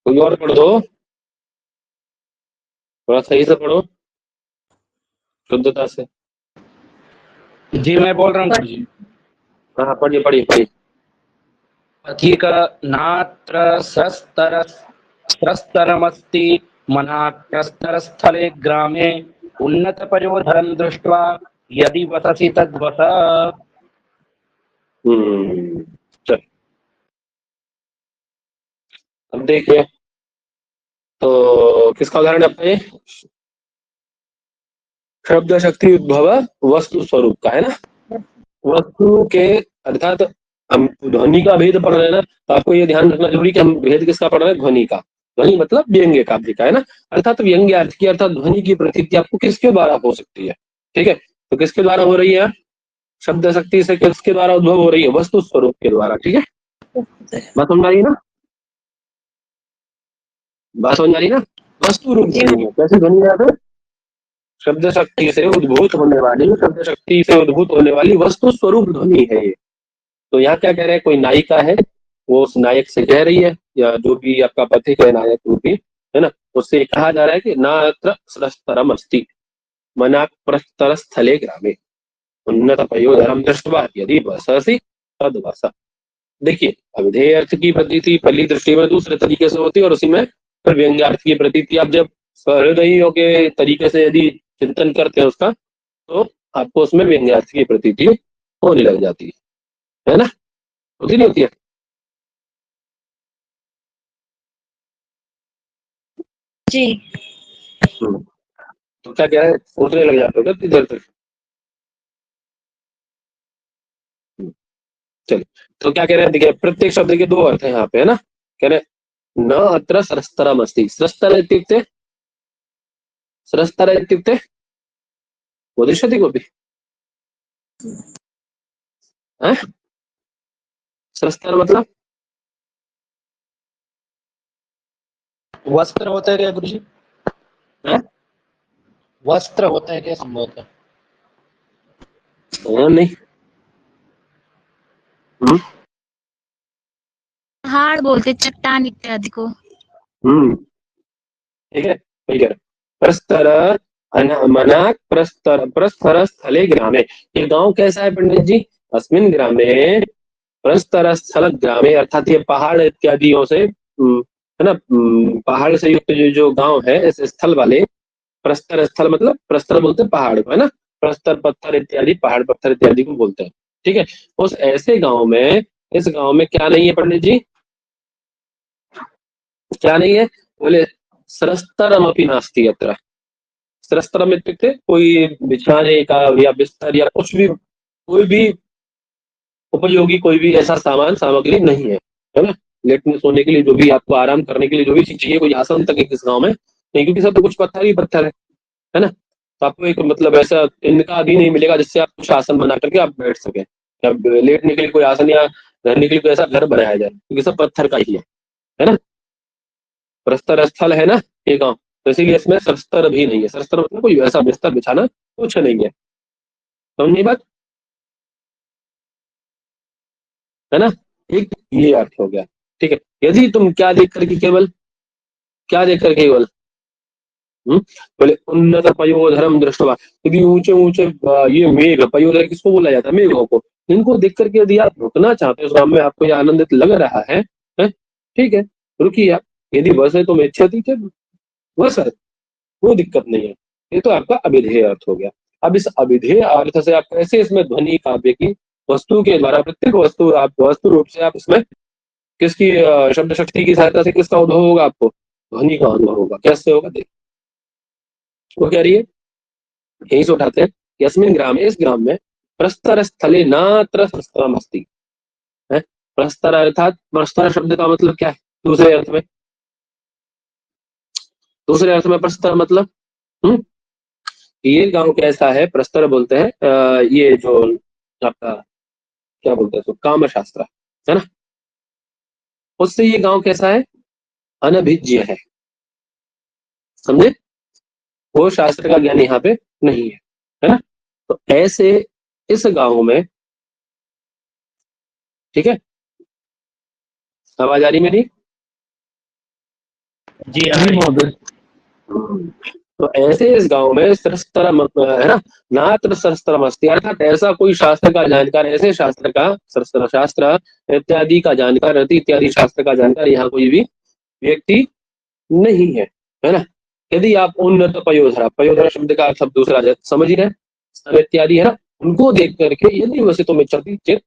कोई और पढ़ दो, थोड़ा सही से पढ़ो, शुद्धता से। जी मैं बोल रहा हूँ जी। हाँ पढ़िए पढ़िए पढ़िए। पथिक नात्र स्रस्तरमस्ति मनाक्रस्तरस्थले ग्रामे उन्नत पयोधरं दृष्ट्वा यदि वससि तद्वस। चल अब देखिए, तो किसका उदाहरण है अपने? शब्द शक्ति उद्भव वस्तु स्वरूप का, है ना। वस्तु के अर्थात हम ध्वनि का भेद पढ़ रहे हैं ना, तो आपको ये ध्यान रखना जरूरी कि हम भेद किसका पढ़ रहे हैं? ध्वनि का। ध्वनि मतलब व्यंग्य काव्य का, है ना। अर्थात व्यंग्य अर्थ की अर्थात ध्वनि की प्रतीति आपको किसके द्वारा हो सकती है, ठीक है। तो किसके द्वारा हो रही है? शब्द शक्ति से किसके द्वारा उद्भव हो रही है? वस्तु स्वरूप के द्वारा, ठीक है। बात समझ आ रही है ना, बात समझ आ रही है ना। वस्तु रूप ध्वनि, कैसे ध्वनि है? शब्द शक्ति से उद्भूत होने वाली, शब्द शक्ति से उद्भूत होने वाली वस्तु स्वरूप ध्वनि है ये। तो यहाँ क्या कह रहे हैं? कोई नायिका है, वो उस नायक से कह रही है, या जो भी आपका पथिक है नायक रूपी, है ना, उससे कहा जा रहा है कि नात्र स्रस्तरम अस्ति मना प्रस्तर स्थले ग्रामे उन्नत पयोधरम दृष्ट्वा यदि वससि तद्वस। देखिए, अविधेय अर्थ की प्रतीति पहली दृष्टि में दूसरे तरीके से होती है, और उसी में फिर व्यंग्यार्थ की प्रतीति आप जब सहृदयियों के तरीके से यदि चिंतन करते हैं उसका, तो आपको उसमें व्यंग्यार्थ की प्रतीति होने लग जाती है ना। होती नहीं होती है? जी तो क्या कह रहे हैं, सोचने लग जाते हो क्या इधर तक? चलिए, तो क्या कह रहे हैं, देखिए प्रत्येक शब्द के दो अर्थ है यहाँ पे, है ना। कह रहे न अत्र सरस्तरम अस्ति, सरस्तर इत्युक्ते, सरस्तर इत्युक्ते वदिष्यति कोऽपि? हैं? सरस्तर मतलब वस्त्र होता है क्या गुरुजी? हैं? वस्त्र होता है क्या संभवतः? नहीं। पहाड़ बोलते, चट्टान इत्यादि को। ठीक है, वही कह रहे प्रस्तर मनाक प्रस्तर प्रस्तर स्थले ग्रामे। ये गांव कैसा है पंडित जी? अस्मिन ग्रामे प्रस्तर स्थल ग्रामे, अर्थात ये पहाड़ इत्यादियों से है ना, पहाड़ से युक्त जो जो गांव है इस स्थल वाले, प्रस्तर स्थल मतलब प्रस्तर बोलते हैं पहाड़ को, है ना। प्रस्तर पत्थर इत्यादि, पहाड़ पत्थर इत्यादि को बोलते हैं। ठीक है, उस ऐसे गांव में, इस गांव में क्या नहीं है पंडित जी? क्या नहीं है? बोले सरस्तरमपि नास्ति अत्र। सरस्तरम इत्युक्ते कोई बिछाने का या बिस्तर या कुछ भी, कोई भी उपयोगी कोई भी ऐसा सामान सामग्री नहीं है ना। लेटने सोने के लिए जो भी आपको आराम करने के लिए जो भी चीज चाहिए, कोई आसन तक इस गांव में नहीं, क्योंकि सब तो कुछ पत्थर ही पत्थर है ना। तो आपको एक मतलब ऐसा इनका भी नहीं मिलेगा जिससे आप कुछ आसन बना करके आप बैठ सके, या लेटने के लिए कोई आसन या रहने के लिए कोई ऐसा घर बनाया जाए, क्योंकि सब पत्थर का ही है ना। प्रस्तर स्थल है ना ये गाँव, तो इसीलिए इसमें सरस्तर भी नहीं है। सरस्तर मतलब कोई ऐसा बिस्तर बिछाना कुछ नहीं है, समझिए बात, है ना। एक ये अर्थ हो गया। ठीक है, यदि तुम क्या देख करके केवल, क्या देख करके केवल बोले उन्नत पयोधरम दृष्टवा, यदि ऊंचे ऊंचे ये मेघ, पयोधर किसको बोला जाता है? मेघों को। इनको देख करके यदि आप रुकना चाहते हो, उस गांव में आपको ये आनंदित लग रहा है, ठीक है, रुकिए आप। यदि वैसे तो इच्छति वैसा कोई दिक्कत नहीं है। ये तो आपका अभिधेय अर्थ हो गया। अब इस अभिधेय अर्थ से आप कैसे इसमें ध्वनि काव्य की वस्तु के द्वारा, प्रत्येक वस्तु आप वस्तु रूप से आप इसमें किसकी शब्द शक्ति की सहायता से किसका उद्भव होगा? आपको ध्वनि का अनुभव होगा। कैसे होगा देख, वो कह रही है, यही से उठाते हैं, यस्मिन ग्राम, इस ग्राम में प्रस्तर स्थले नात्र शस्त्रम अस्ति है। प्रस्तर अर्थात, प्रस्तर शब्द का मतलब क्या है दूसरे अर्थ में? दूसरे अर्थ में प्रस्तर मतलब ये गांव कैसा है? प्रस्तर बोलते हैं ये जो आपका क्या बोलते हैं तो काम शास्त्र, है ना। उससे ये गांव कैसा है? अनभिज्य है, समझे। वो शास्त्र का ज्ञान यहाँ पे नहीं है ना। तो ऐसे इस गांव में, ठीक है, आवाज आ रही मेरी? जी महोदय। तो ऐसे इस गांव में सरस्तरम है ना, नात्र सरस्तरम अस्ति, अर्थात ऐसा कोई शास्त्र का जानकार, ऐसे शास्त्र का सरस्तर शास्त्र इत्यादि का जानकार, रति इत्यादि शास्त्र का जानकार यहाँ कोई भी व्यक्ति नहीं है ना। यदि आप उन्नत पयोधरा, पयोधरा शब्द का अर्थ दूसरा समझ ही रहे इत्यादि, है ना, उनको देख करके यदि वैसे तो इच्छति चेत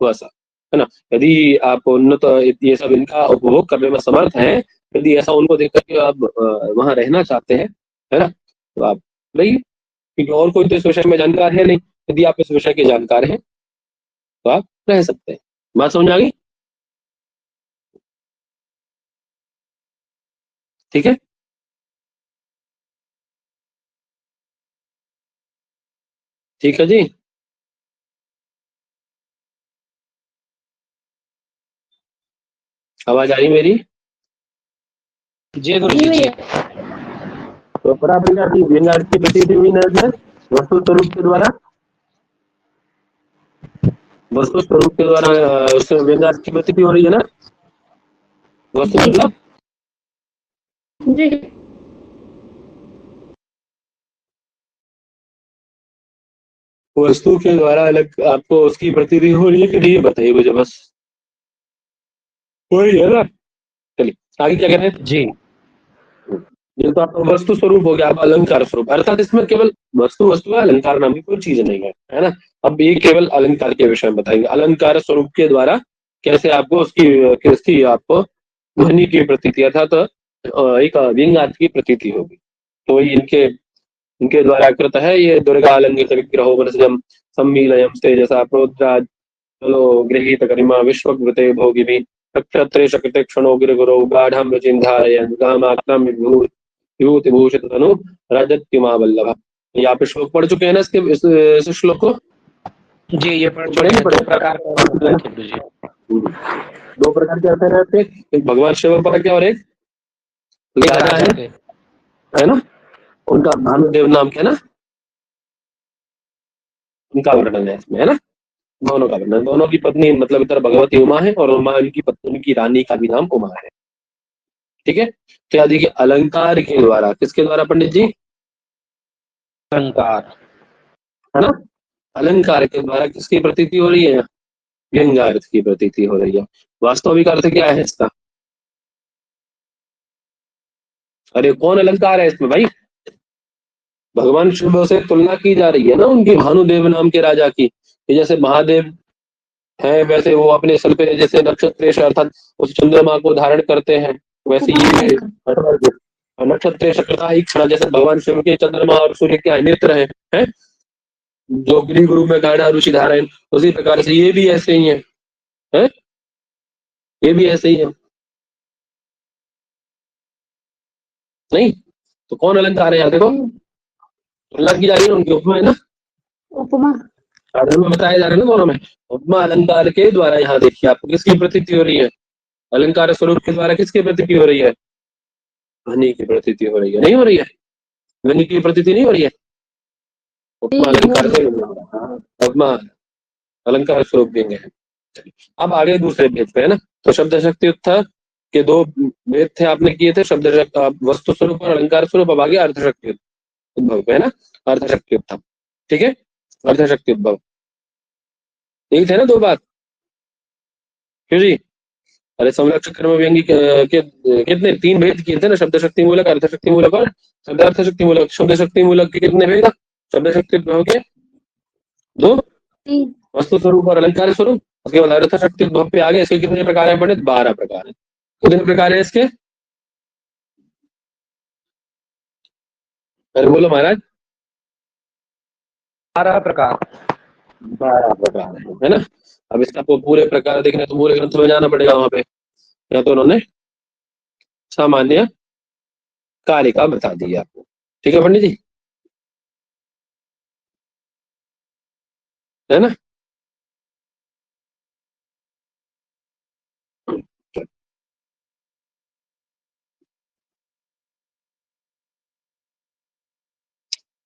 वैसा, है ना। यदि आप उन्नत ये सब इनका उपभोग करने में समर्थ हैं, यदि ऐसा उनको देख करके आप वहां रहना चाहते हैं, है ना, तो आप रहिए, क्योंकि और कोई तो इस विषय में जानकार है नहीं। यदि आप इस विषय के जानकार हैं तो आप रह सकते हैं। बात समझ आ गई? ठीक है, ठीक है जी। आवाज आ रही मेरी? जी गुरु जी। तो परापरिका की व्यंग्यार्थ की प्रतीति हुई न वस्तु स्वरूप के द्वारा, वस्तु स्वरूप के द्वारा उससे व्यंग्यार्थ की प्रतीति हो रही है ना। वस्तु मतलब जी वस्तु के द्वारा अलग आपको उसकी प्रतीति हो रही है कि नहीं, बताइए मुझे बस, वही है ना। चलिए आगे क्या कह रहे हैं जी। ये तो आपका वस्तु स्वरूप हो गया, अब अलंकार स्वरूप, अर्थात इसमें केवल वस्तु वस्तु है, अलंकार नाम की कोई चीज नहीं है ना। अब ये केवल अलंकार के विषय में बताएंगे, अलंकार स्वरूप के द्वारा कैसे आपको उसकी आपको ध्वनि की प्रतीति अर्थात एक व्यंग्यार्थ की प्रतीति होगी। तो वही इनके इनके द्वारा कृत है ये दुर्गा अलंकृत विग्रहो मनसजम सम्मीलयम तेजसा प्रोद्राज चलो गृहीत गरिमा विश्वकृते भोगिभिः नक्षत्रे शकृते क्षणो गिरगुरौ गाढं रुचिं धारयन् गामाक्तं विभूतिभूषित तनु रजत्युमावल्लभ। ये आप श्लोक पढ़ चुके हैं ना इसके इस श्लोक को? जी ये पढ़ पढ़े नहीं पढ़े? दो प्रकार का अर्थ है गुरु जी। दो प्रकार के अर्थ है रहते, एक भगवान शिव पर के और एक राजा है ना, उनका भानुदेव नाम के ना, उनका वर्णन है इसमें, है ना, दोनों का वर्णन। दोनों की पत्नी मतलब इधर भगवती उमा है और उमा उनकी पत्नी, उनकी रानी का भी नाम उमा है। ठीक है, तो याद देखिए अलंकार के द्वारा, किसके द्वारा पंडित जी? अलंकार, है ना, अलंकार के द्वारा किसकी प्रतीति हो रही है? व्यंग्यार्थ की प्रतीति हो रही है। वास्तविक अर्थ क्या है इसका? अरे कौन अलंकार है इसमें भाई? भगवान शिव से तुलना की जा रही है ना उनकी, भानुदेव नाम के राजा की। जैसे महादेव है वैसे वो अपने सर पे जैसे नक्षत्रेश अर्थात उस चंद्रमा को धारण करते हैं, वैसे ये नक्षत्रेश क्षण जैसे भगवान शिव के चंद्रमा और सूर्य के नेत्र है? जो गृह गुरु में गाढ़ा ऋषि धारण, उसी प्रकार से ये भी ऐसे ही है? ये भी ऐसे ही है नहीं? तो कौन अलंकार है यहाँ देखो, तुलना की जा रही है उनकी, उपमा है ना, उपमा साधन में बताया जा रहा है ना दोनों में। उपमा अलंकार के द्वारा यहाँ देखिए आपको किसकी प्रतीति हो रही है? अलंकार स्वरूप के द्वारा किसकी प्रतीति हो रही है? ध्वनि की प्रतीति हो रही है, नहीं हो रही है? ध्वनि की प्रतीति नहीं हो रही है? उपमा अलंकार से, उपमा अलंकार स्वरूप देंगे। अब आगे दूसरे भेद पे है ना, तो शब्द शक्ति उत्थान के दो भेद थे आपने किए थे, शब्द वस्तु स्वरूप और अलंकार स्वरूप। अब आगे अर्थ शक्ति उद्भव पे है ना, अर्थ शक्ति उत्थान। ठीक है, अर्थ शक्ति उद्भव यही थे ना दो बात, क्यों जी? अरे संरक्षक कर्म व्यंगी के कितने तीन भेद किए थे ना, शब्द शक्ति मूलक, अर्थ शक्ति मूलक और शब्द अर्थ शक्ति मूलक। शब्द शक्ति मूलक के कितने भेद? शब्द शक्ति उद्भव के दो, वस्तु स्वरूप और अलंकार स्वरूप। उसके बाद अर्थ शक्ति उद्भव पे आगे इसके कितने प्रकार है पंडित? 12 प्रकार है। कितने प्रकार है इसके? अरे बोलो महाराज। 12 प्रकार, 12 प्रकार है ना। अब इसका पूरे प्रकार देखने तो पूरे ग्रंथ में जाना पड़ेगा वहां पे, या तो उन्होंने सामान्य कारिका बता दी आपको। ठीक है पंडित जी, है ना।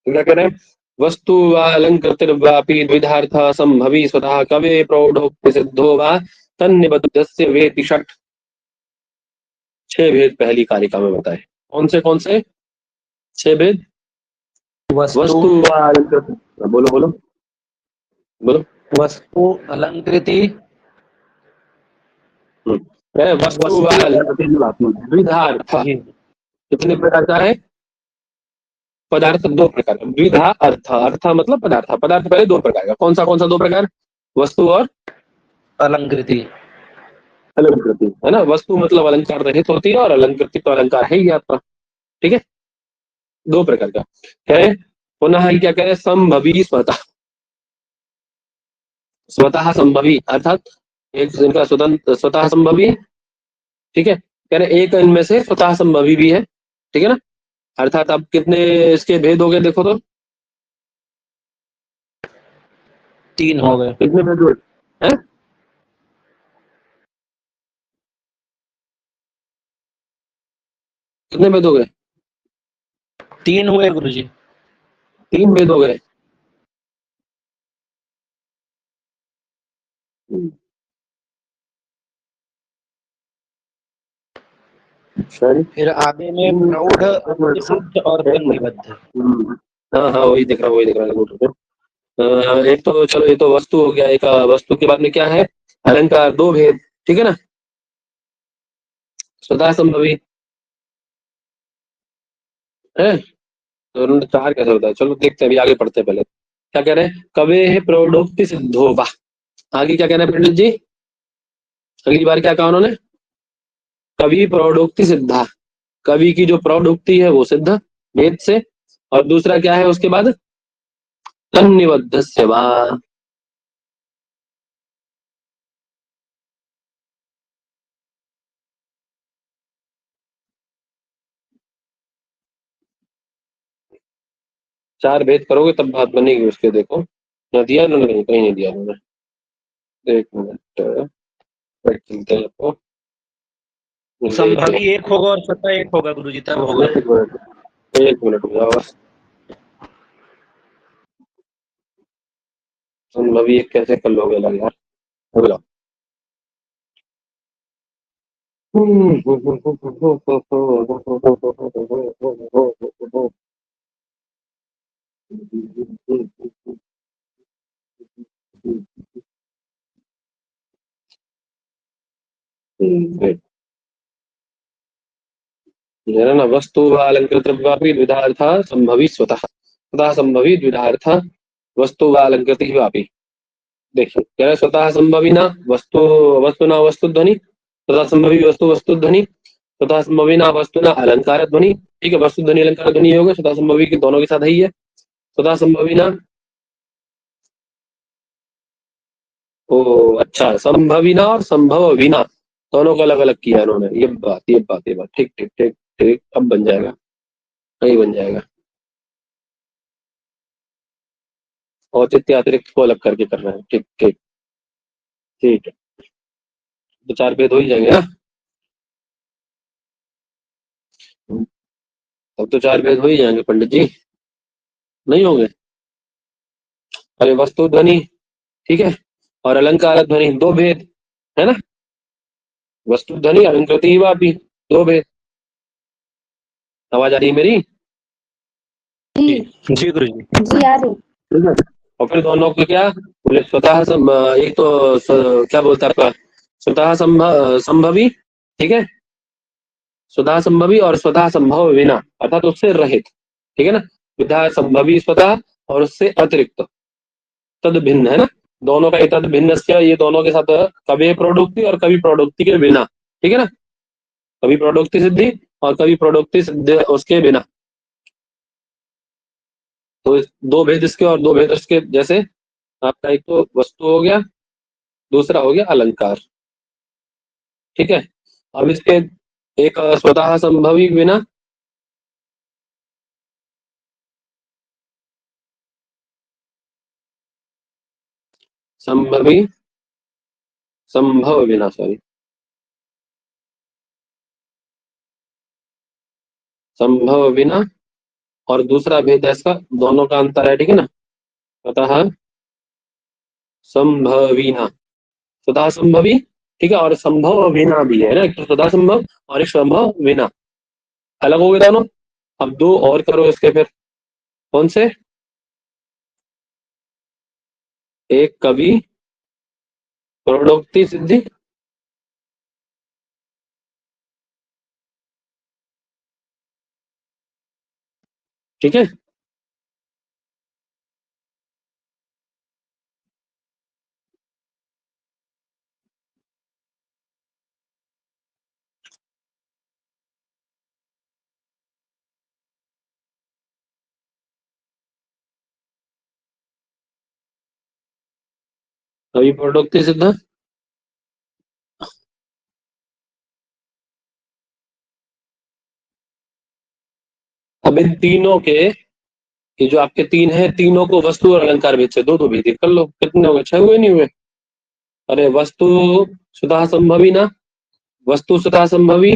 क्या कह रहे हैं? वस्तु वा अलंकृतिर्वापि द्विधार्थ संभवी स्वतः कवे प्रौढ़ोक्ति सिद्धो वा तन्निबद्धस्य वेति षट्। 6 भेद पहली कारिका में बताए। कौन से 6 भेद? वस्तु वा अलंकृत, बोलो बोलो बोलो। वस्तु अलंकृति, वस्तु वा अलंकृतिर्वापि द्विधार्थ कितने प्रकार का है? पदार्थ 2 प्रकार का। द्विधा अर्थ, अर्थ मतलब पदार्थ। पदार्थ पहले 2 प्रकार का। कौन सा 2 प्रकार? वस्तु और अलंकृति। अलंकृति, है ना। वस्तु मतलब अलंकार रहित होती है और अलंकृति तो अलंकार है ही आपका। ठीक है, 2 प्रकार का है। पुनः क्या कह रहे हैं? संभवी स्वतः, स्वतः संभवी अर्थात एक इनका स्वतंत्र स्वतः संभवी। ठीक है, कह रहे एक इनमें से स्वतः संभवी भी है। ठीक है ना, अर्थात अब कितने इसके भेद हो गए देखो तो? 3 हो गए। कितने भेद हुए हैं? कितने भेद हो गए? 3 हुए गुरुजी। 3 भेद हो गए। फिर आगे में प्रौढ़, सिद्ध और तन्निबद्ध। हाँ हाँ वही दिख रहा है। एक तो चलो ये तो वस्तु हो गया, एक वस्तु के बाद में क्या है? अलंकार। 2 भेद, ठीक है ना। स्वतः संभवी है तो 4 कैसे होता है? चलो देखते हैं, अभी आगे पढ़ते हैं। पहले क्या कह रहे हैं? कवे है प्रौढ़ोक्ति सिद्धो वा। आगे क्या कहना है पंडित जी? अगली बार क्या कहा उन्होंने? कवि प्रौढ़ोक्ति सिद्धा, कवि की जो प्रौढ़ोक्ति है वो सिद्ध भेद से, और दूसरा क्या है उसके बाद, तन्निबद्धस्य वा। चार भेद करोगे तब बात बनेगी उसके। देखो ना दिया ना, नहीं कहीं नहीं दिया उन्होंने। एक मिनट, वेट करते हैं आपको। संभवी एक होगा और स्वतः एक होगा गुरुजी, तब होगा। एक मिनट हो जाओ बस। संभवी एक कैसे कर लोगे लग यार, हो जाओ। है ना, वस्तु व अलंकृत द्रव्यापि द्विधार्था संभवी स्वतः, स्वतः संभवी द्विधार्था वस्तु व अलंकृत ही वापी। देखिए कह रहे स्वतः संभवी ना वस्तु, वस्तु ना वस्तु ध्वनि, स्वतः संभवी वस्तु वस्तु ध्वनि, स्वतः संभवी ना वस्तु ना अलंकार ध्वनि। ठीक है, वस्तु ध्वनि अलंकार ध्वनि होगा, स्वतः संभवी के दोनों के साथ ही है। स्वतः संभवी ना, ओ अच्छा, संभवी ना और संभव विना दोनों को अलग अलग किया इन्होंने। ये बात, ये बात, ये बात, ठीक ठीक ठीक ठीक, अब बन जाएगा, नहीं बन जाएगा। औचित्य अतिरिक्त को अलग करके कर रहे हैं, ठीक ठीक ठीक है। तो चार भेद हो ही जाएंगे ना, अब तो चार भेद हो ही जाएंगे पंडित जी, नहीं होंगे? अरे वस्तु ध्वनि, ठीक है, और अलंकार ध्वनि, दो भेद है ना। वस्तु ध्वनि अलंकृति ही वापी, दो भेद। आवाज आ रही है मेरी? जी जी गुरुजी। जी आ रही। ठीक है, और फिर दोनों को क्या बोले, स्वतः एक तो क्या बोलता है आपका, स्वतः संभवी, ठीक है, स्वतः संभवी और स्वतः संभव विना, अर्थात उससे रहित, ठीक है ना। विधा संभवी स्वतः और उससे अतिरिक्त, तद भिन्न, है ना। दोनों का तद भिन्न, ये दोनों के साथ कभी प्रोडुक्ति और कभी प्रोडुक्ति के बिना, ठीक है ना। कभी प्रोडुक्ति सिद्धि और कभी प्रोडुक्ति सिद्धि उसके बिना। तो दो भेद इसके और दो भेद उसके, जैसे आपका एक तो वस्तु हो गया, दूसरा हो गया अलंकार, ठीक है। अब इसके एक स्वतः संभवी बिना, संभवी संभव बिना, सॉरी, संभव बिना, और दूसरा भेद है इसका, दोनों का अंतर है, ठीक है ना। स्वतः संभवीना, स्वतः संभवी, ठीक है, और संभव बिना भी है ना, एक तो स्वतः संभव और एक संभव बिना, अलग हो गए दोनों। अब दो और करो इसके फिर, कौन से, एक कवि प्रोडोक्ति सिद्धि, ठीक है। कवि प्रोडोक्ति सिद्ध, अब इन तीनों के, ये जो आपके तीन है, तीनों को वस्तु और अलंकार भेद से दो दो भेद कर लो, कितने हो गए, छह हुए नहीं हुए? अरे वस्तु स्वतः संभवी ना, वस्तु स्वतः संभवी,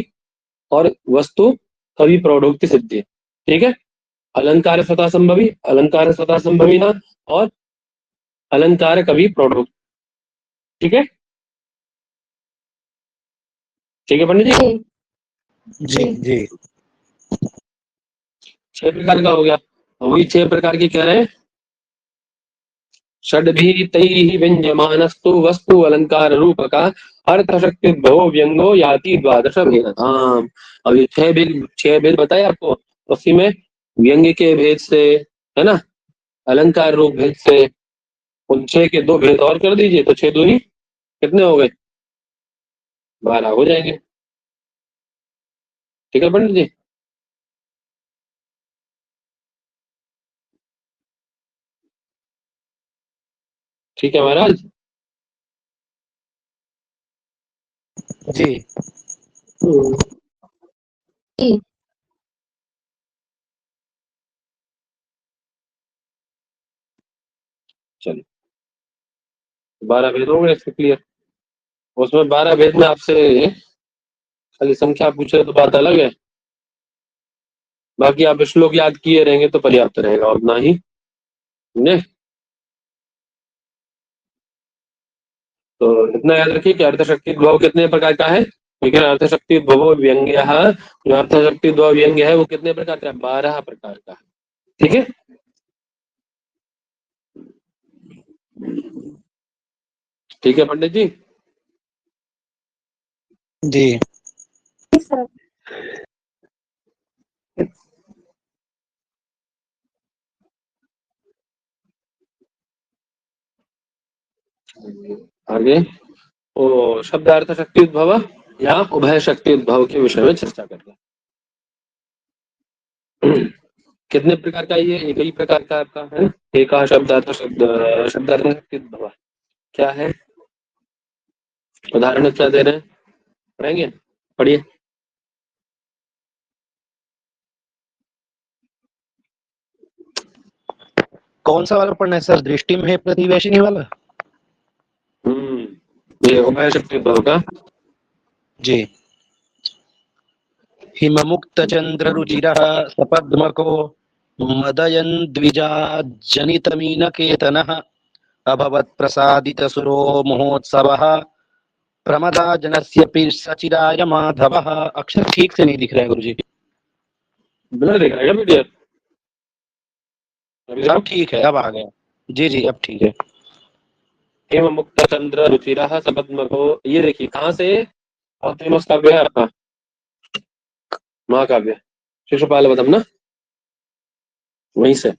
और वस्तु कवि प्रौढ़ोक्ति सिद्धि, ठीक है। अलंकार स्वतः संभवी, अलंकार स्वतः संभवी ना, और अलंकार कवि प्रौढ़ोक्ति, ठीक है। ठीक है पंडित जी, जी जी। छह प्रकार का हो गया। वही छह प्रकार की कह रहे हैं, षड्भीतैः व्यञ्जमानस्तु वस्तु अलंकार रूप का अर्थ शक्ति भो व्यंगो याति द्वादश भेदाम। अब ये छह भेद बताए आपको, उसी में व्यंग्य के भेद से, है ना, अलंकार रूप भेद से, उन छह के दो भेद और कर दीजिए, तो छह दूनी कितने हो गए, 12 हो जाएंगे, ठीक है पंडित जी। ठीक है महाराज। जी जी चलिए 12 भेद हो गए इसके क्लियर। उसमें 12 भेद में आपसे खाली संख्या पूछे तो बात अलग है, बाकी आप श्लोक याद किए रहेंगे तो पर्याप्त रहेगा, और ना ही ने। तो इतना याद रखिए कि अर्थशक्ति द्वय कितने प्रकार का है। ठीक है, अर्थशक्ति द्वयो व्यंग्य, जो अर्थशक्ति द्वय व्यंग्य है वो कितने प्रकार का है, 12 प्रकार का है। ठीक है, ठीक है पंडित जी। जी सर आगे वो शब्दार्थ शक्ति उद्भव या उभय शक्ति उद्भव के विषय में चर्चा करते हैं। कितने प्रकार का, ये एक ही प्रकार का आपका है। एक शब्दार्थ शब्दार्थ शक्ति उद्भव क्या है, उदाहरण क्या दे रहे हैं, पढ़ेंगे, पढ़िए। कौन सा वाला पढ़ना है सर, दृष्टि में प्रतिवेशिनी वाला? ये उभय शक्ति उद्भव का। जी। हिममुक्त चंद्र रुचिरः सपद्मको मदयन् द्विजा जनितमीनकेतनः अभवत् प्रसादित सुरो महोत्सवः प्रमदा जनस्य सचिराय माधवः। अक्षर ठीक से नहीं दिख रहा है गुरुजी। ब्लर दिख रहा है पीडीएफ अभी अब ठीक है, अब आ गया। जी जी अब ठीक है। हेम मुक्त चंद्र रुचिरः सपद्मको, ये देखिए कहाँ से, और फेमस काव्य है आपका महाकाव्य शिशुपाल वधम ना, वहीं से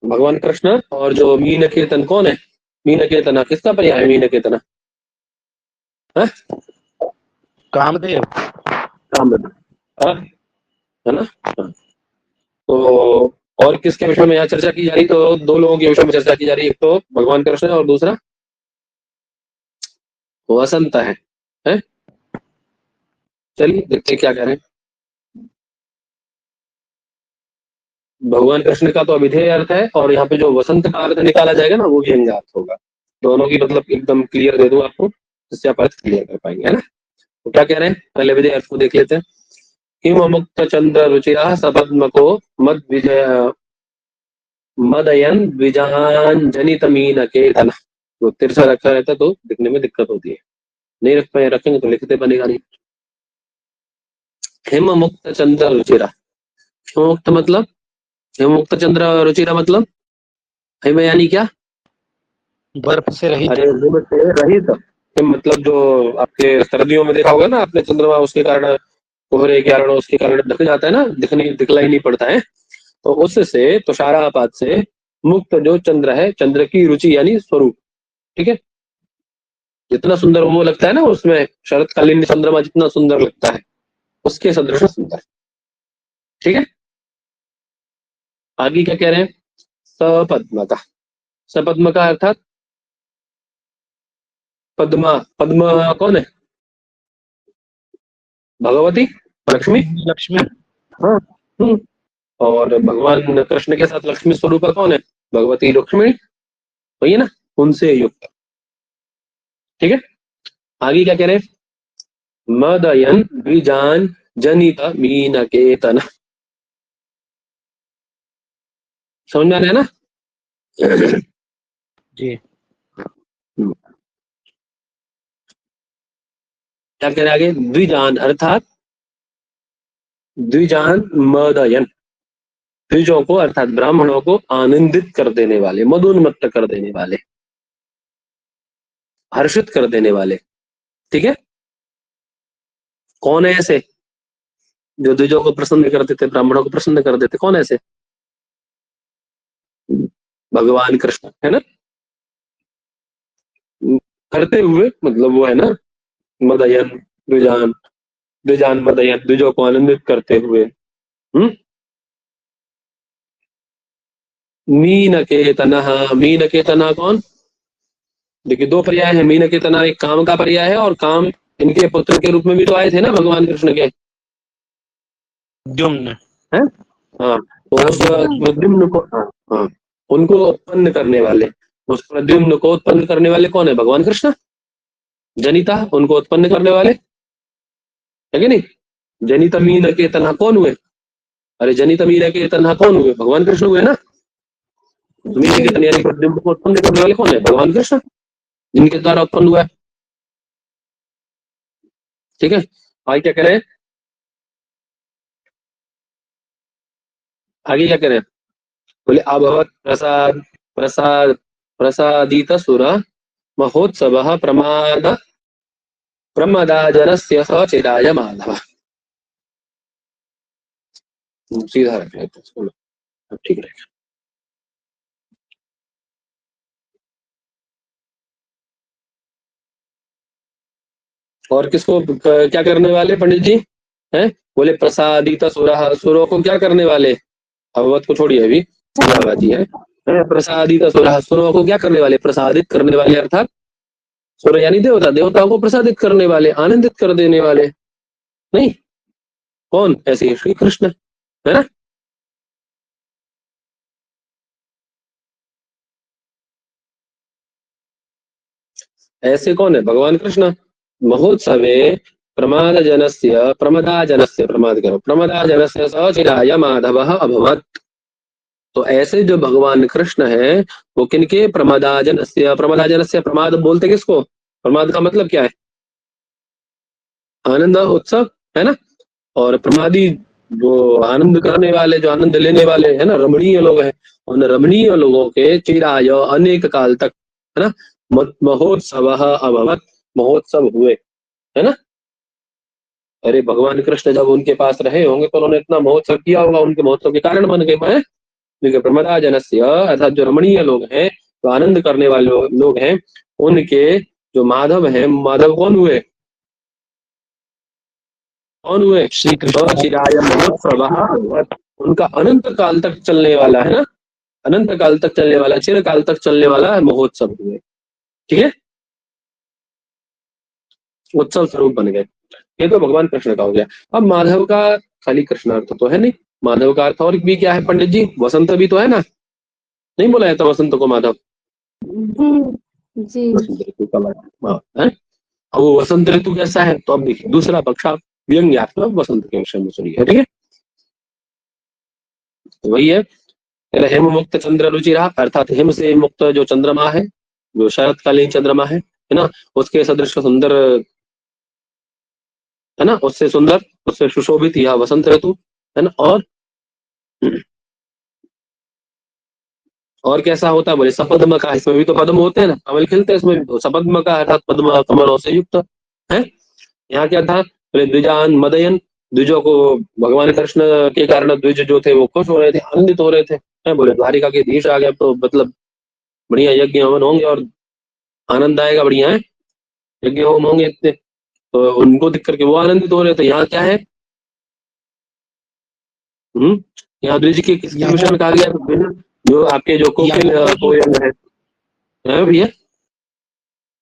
भगवान कृष्ण। और जो मीन कीर्तन कौन है, मीन कीर्तना किसका पर्याय है, मीन कीर्तना कामदेव। कामदेव, है ना। हाँ। तो और किसके विषय में यहाँ चर्चा की जा रही, तो दो लोगों के विषय में चर्चा की जा रही है, एक तो भगवान कृष्ण और दूसरा वसंत है? चलिए देखते हैं क्या कह रहे हैं। भगवान कृष्ण का तो अभिधेय अर्थ है, और यहाँ पे जो वसंत का अर्थ निकाला जाएगा ना वो भी अंगार्थ होगा। दोनों की मतलब एकदम क्लियर दे दूं आपको, जिससे आप अर्थ क्लियर कर पाएंगे, है ना। तो क्या कह रहे हैं, पहले विधेय अर्थ को देख लेते हैं। हिम मुक्त चंद्र रुचिरा सपद्मको मद विजय मदयन द्विजान जनित मीन केतन। तो तिरछा रखा रहता तो दिखने में दिक्कत होती है, नहीं रख पाए, रखेंगे तो लिखते बनेगा नहीं। हिम मुक्त चंद्र रुचिरा, हिम मुक्त मतलब, हिम मुक्त चंद्र रुचिरा मतलब, हिम यानी क्या, बर्फ से रहित। अरे हिम से रहित। हिम मतलब जो आपके सर्दियों में देखा होगा ना आपने, चंद्रमा उसके कारण, कोहरे के कारण उसके कारण ढक जाता है ना, दिखलाई नहीं पड़ता है। तो उससे तुषारापात से मुक्त जो चंद्र है, चंद्र की रुचि यानी स्वरूप, ठीक है। जितना सुंदर वो लगता है ना उसमें, शरतकालीन चंद्रमा जितना सुंदर लगता है उसके सदृश सुंदर, ठीक है। आगे क्या कह रहे हैं, सपद्म का, सपद्म का अर्थात पद्मा, पद्म कौन है, भगवती लक्ष्मी। लक्ष्मी। हाँ। और भगवान कृष्ण के साथ लक्ष्मी स्वरूप कौन है, भगवती लक्ष्मी, वही है ना, उनसे युक्त, ठीक है। आगे क्या कह रहे हैं, मदयन द्विजान जनित मीन केतन, समझ में आ रहा है ना। जी क्या कह रहे हैं आगे, द्विजान अर्थात द्विजान मदयन, द्विजों को अर्थात ब्राह्मणों को आनंदित कर देने वाले, मदोन्मत्त कर देने वाले, हर्षित कर देने वाले, ठीक है। कौन है ऐसे जो द्विजों को प्रसन्न कर देते, ब्राह्मणों को प्रसन्न कर देते, कौन है ऐसे, भगवान कृष्ण, है ना। करते हुए मतलब वो है ना, मदयन द्विजान, द्विजान मदयन, द्विजों को आनंदित करते हुए। मीन केतना, मीन केतना कौन, देखिए दो पर्याय है, मीन केतना एक काम का पर्याय है, और काम इनके पुत्र के रूप में भी तो आए थे ना भगवान कृष्ण के, द्युम्न। हैं? हाँ, तो उस प्रद्युम्न को, हाँ हाँ, उनको उत्पन्न करने वाले, उस प्रद्युम्न को उत्पन्न करने वाले कौन है? भगवान कृष्ण। जनिता, उनको उत्पन्न करने वाले है कि नहीं? जनित मीन के तन्हा कौन हुए? अरे जनित मीन के तन्हा कौन हुए? भगवान कृष्ण हुए ना। मीन के तन्हा यानी प्रद्युम्न को उत्पन्न करने वाले कौन है? भगवान कृष्ण, जिनके द्वारा उत्पन्न हुआ है। ठीक है, आगे क्या करें? आगे क्या करें? बोले अभवत प्रसाद प्रसाद प्रसादित सुर महोत्सव प्रमदाजनस्य सचिदाय माधव। सीधा रख लेते हैं, अब ठीक रहेगा। और किसको क्या करने वाले पंडित जी हैं? बोले प्रसादित सुरा, सुरों को क्या करने वाले? भगवत को छोड़िए अभी, जी है। प्रसादित सुरा, सुरों को क्या करने वाले? प्रसादित करने वाले, अर्थात सुर यानी देवता, देवताओं को प्रसादित करने वाले, आनंदित कर देने वाले। नहीं, कौन? ऐसे श्री कृष्ण है ना। ऐसे कौन है? भगवान कृष्ण। महोत्सवे प्रमादजनस्य प्रमदाजनस्य, प्रमाद करो, प्रमदाजनस्य सचिदाय माधव अभवत। तो ऐसे जो भगवान कृष्ण है वो किनके? प्रमदाजनस्य, प्रमदाजनस्य, प्रमाद बोलते किसको? प्रमाद का मतलब क्या है? आनंद उत्सव है ना। और प्रमादी जो आनंद करने वाले, जो आनंद लेने वाले है ना, रमणीय लोग हैं। उन रमणीय लोगों के चिराय अनेक काल तक, है ना, महोत्सव अभवत, महोत्सव हुए, है ना। अरे भगवान कृष्ण जब उनके पास रहे होंगे तो उन्होंने इतना महोत्सव किया होगा, उनके महोत्सव के कारण बन गए। मैं देखिए प्रमदा जनस्य अर्थात जो रमणीय लोग हैं, जो आनंद करने वाले लोग हैं, उनके जो माधव हैं, माधव कौन हुए? कौन हुए? श्री कृष्ण। चिराय महोत्सव अभवत। उनका अनंत काल तक चलने वाला, है ना, अनंत काल तक चलने वाला, चिर काल तक चलने वाला महोत्सव हुए। ठीक है, उत्सव स्वरूप बन गए। ये तो भगवान कृष्ण का हो गया। अब माधव का खाली कृष्णार्थ तो है नहीं, माधव का अर्थ और भी क्या है पंडित जी? वसंत भी तो है ना। नहीं बोला जाता वसंत को माधव? जी वसंत ऋतु का माधव है। अब वो वसंत ऋतु कैसा है? तो अब देखिए दूसरा पक्ष आप व्यंग्यात्मक वसंत के विषय में सुनिए। ठीक है, तो वही है, हेम मुक्त चंद्र रुचिरा, अर्थात हिम से मुक्त जो चंद्रमा है, जो शरतकालीन चंद्रमा है ना, उसके सदृश सुंदर, है ना, उससे सुंदर, उससे सुशोभित यह वसंत ऋतु है ना। और कैसा होता है? बोले सपद्म का, इसमें भी तो पद्म होते हैं ना, कमल खिलते हैं इसमें भी, तो सपद्म का अर्थात पद्म कमलों से युक्त है। यहाँ क्या था? बोले द्विजान मदयन, द्विजों को भगवान कृष्ण के कारण द्विज जो थे वो खुश हो रहे थे, आनंदित हो रहे थे। बोले द्वारिका के धीश आ गया तो मतलब बढ़िया यज्ञ हवन होंगे और आनंद आएगा, बढ़िया है, यज्ञ होम होंगे इतने, तो उनको देख करके वो आनंदित हो रहे थे। यहाँ क्या है? यहाँ द्विज के किसके विषय में कहा गया? जो आपके जो कोकिल कोयल है भैया।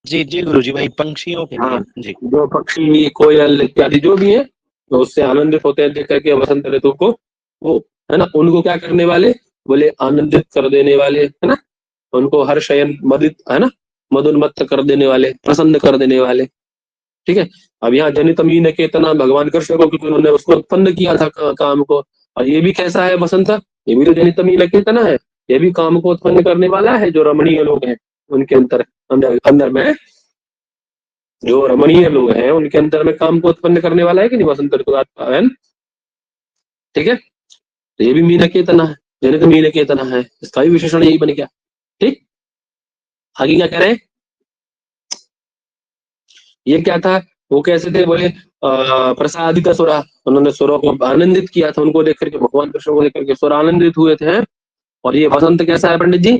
जी जी गुरुजी, वही पंक्षियों के हाँ, लिए जी। जो पक्षी कोयल इत्यादि जो भी है, तो उससे आनंदित होते हैं देख करके वसंत ऋतु को, वो है ना, उनको क्या करने वाले? बोले आनंदित कर देने वाले, है ना, उनको हर्षयन मदित, है ना, मदोन्मत्त कर देने वाले, प्रसन्न कर देने वाले। ठीक है, अब यहाँ जनित मीन केतना भगवान कृष्ण को, क्योंकि उन्होंने उसको उत्पन्न किया था काम को। और ये भी कैसा है वसंत? ये भी तो जनित मीन केतना है, ये भी काम को उत्पन्न करने वाला है। जो रमणीय लोग हैं उनके अंदर में, जो रमणीय लोग हैं उनके अंदर में काम को उत्पन्न करने वाला है कि नहीं वसंत ऋतु है। ठीक है, तो ये भी मीन केतना है, जनित मीन केतना है, इसका भी विशेषण यही बन गया। ठीक, आगे क्या कह रहे हैं? ये क्या था? वो कैसे थे? बोले प्रसादित सुरा, उन्होंने सुरों को आनंदित किया था, उनको देख करके, भगवान कृष्ण को देख करके सुर आनंदित हुए थे। और ये वसंत कैसा है पंडित जी?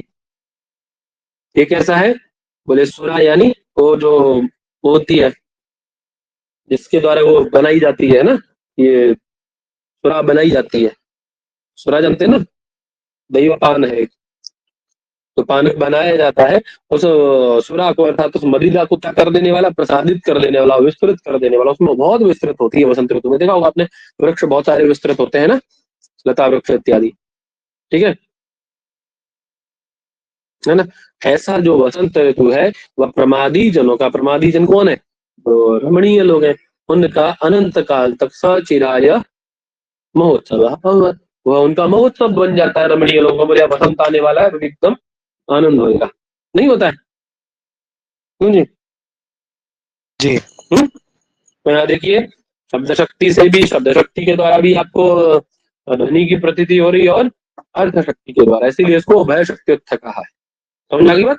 ये कैसा है? बोले सुरा यानी वो जो होती है, जिसके द्वारा वो बनाई जाती है ना, ये सुरा बनाई जाती है। सुरा जानते हैं ना, दैव पान है, तो पानक बनाया जाता है उस सुरा को, अर्थात उस मदिरा को क्या कर देने वाला, प्रसादित कर देने वाला, विस्तृत कर देने वाला। उसमें बहुत विस्तृत होती है वसंत ऋतु में, देखा होगा आपने, वृक्ष बहुत सारे विस्तृत होते हैं ना, लता वृक्ष इत्यादि, ठीक है ना। ऐसा जो वसंत ऋतु है वह प्रमादी जनों का, प्रमादी जन कौन है, तो रमणीय लोग हैं, उनका अनंत काल तक सचिराय महोत्सव अभवत्। वह उनका महोत्सव बन जाता है। रमणीय लोगों को बोले बसंत आने वाला है तो एकदम आनंद होगा, नहीं होता है? क्यों जी? जी। तो यहाँ देखिए, शब्द शक्ति से भी, शब्द शक्ति के द्वारा भी आपको ध्वनि की प्रतीति हो रही है, और अर्थ शक्ति के द्वारा, इसीलिए इसको उभय शक्त्युत्थ कहा है। समझ आ गई बात?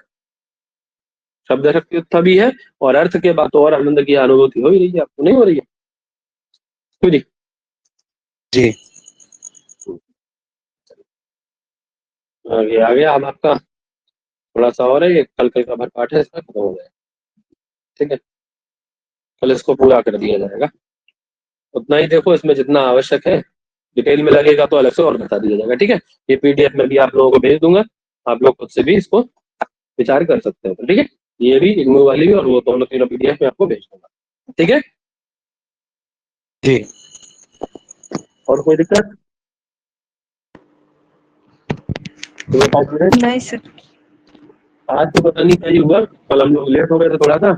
शब्द शक्त्युत्थ भी है और अर्थ के बाद तो और आनंद की अनुभूति हो ही रही है, आपको नहीं हो रही है? क्यों जी? जी। आगे अब आपका थोड़ा सा और है, ये कल का भर पाठ है, इसका खत्म हो जाएगा, ठीक है? कल इसको पूरा कर दिया जाएगा। उतना ही देखो, इसमें जितना आवश्यक है, डिटेल में लगेगा तो अलग से और बता दिया जाएगा, ठीक है? ये पीडीएफ में भी आप लोगों को भेज दूंगा, आप लोग खुद से भी इसको विचार कर सकते हैं, ठीक है? ये भी इग्नू वाली भी, और वो दोनों तीनों पीडीएफ में आपको भेज दूंगा, ठीक है जी। और कोई दिक्कत नहीं सर। आज तो पता नहीं क्या ही हुआ, कल हम लोग लेट हो गए थे थोड़ा सा,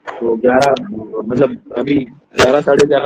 तो 11 मतलब अभी 11 साढ़े 11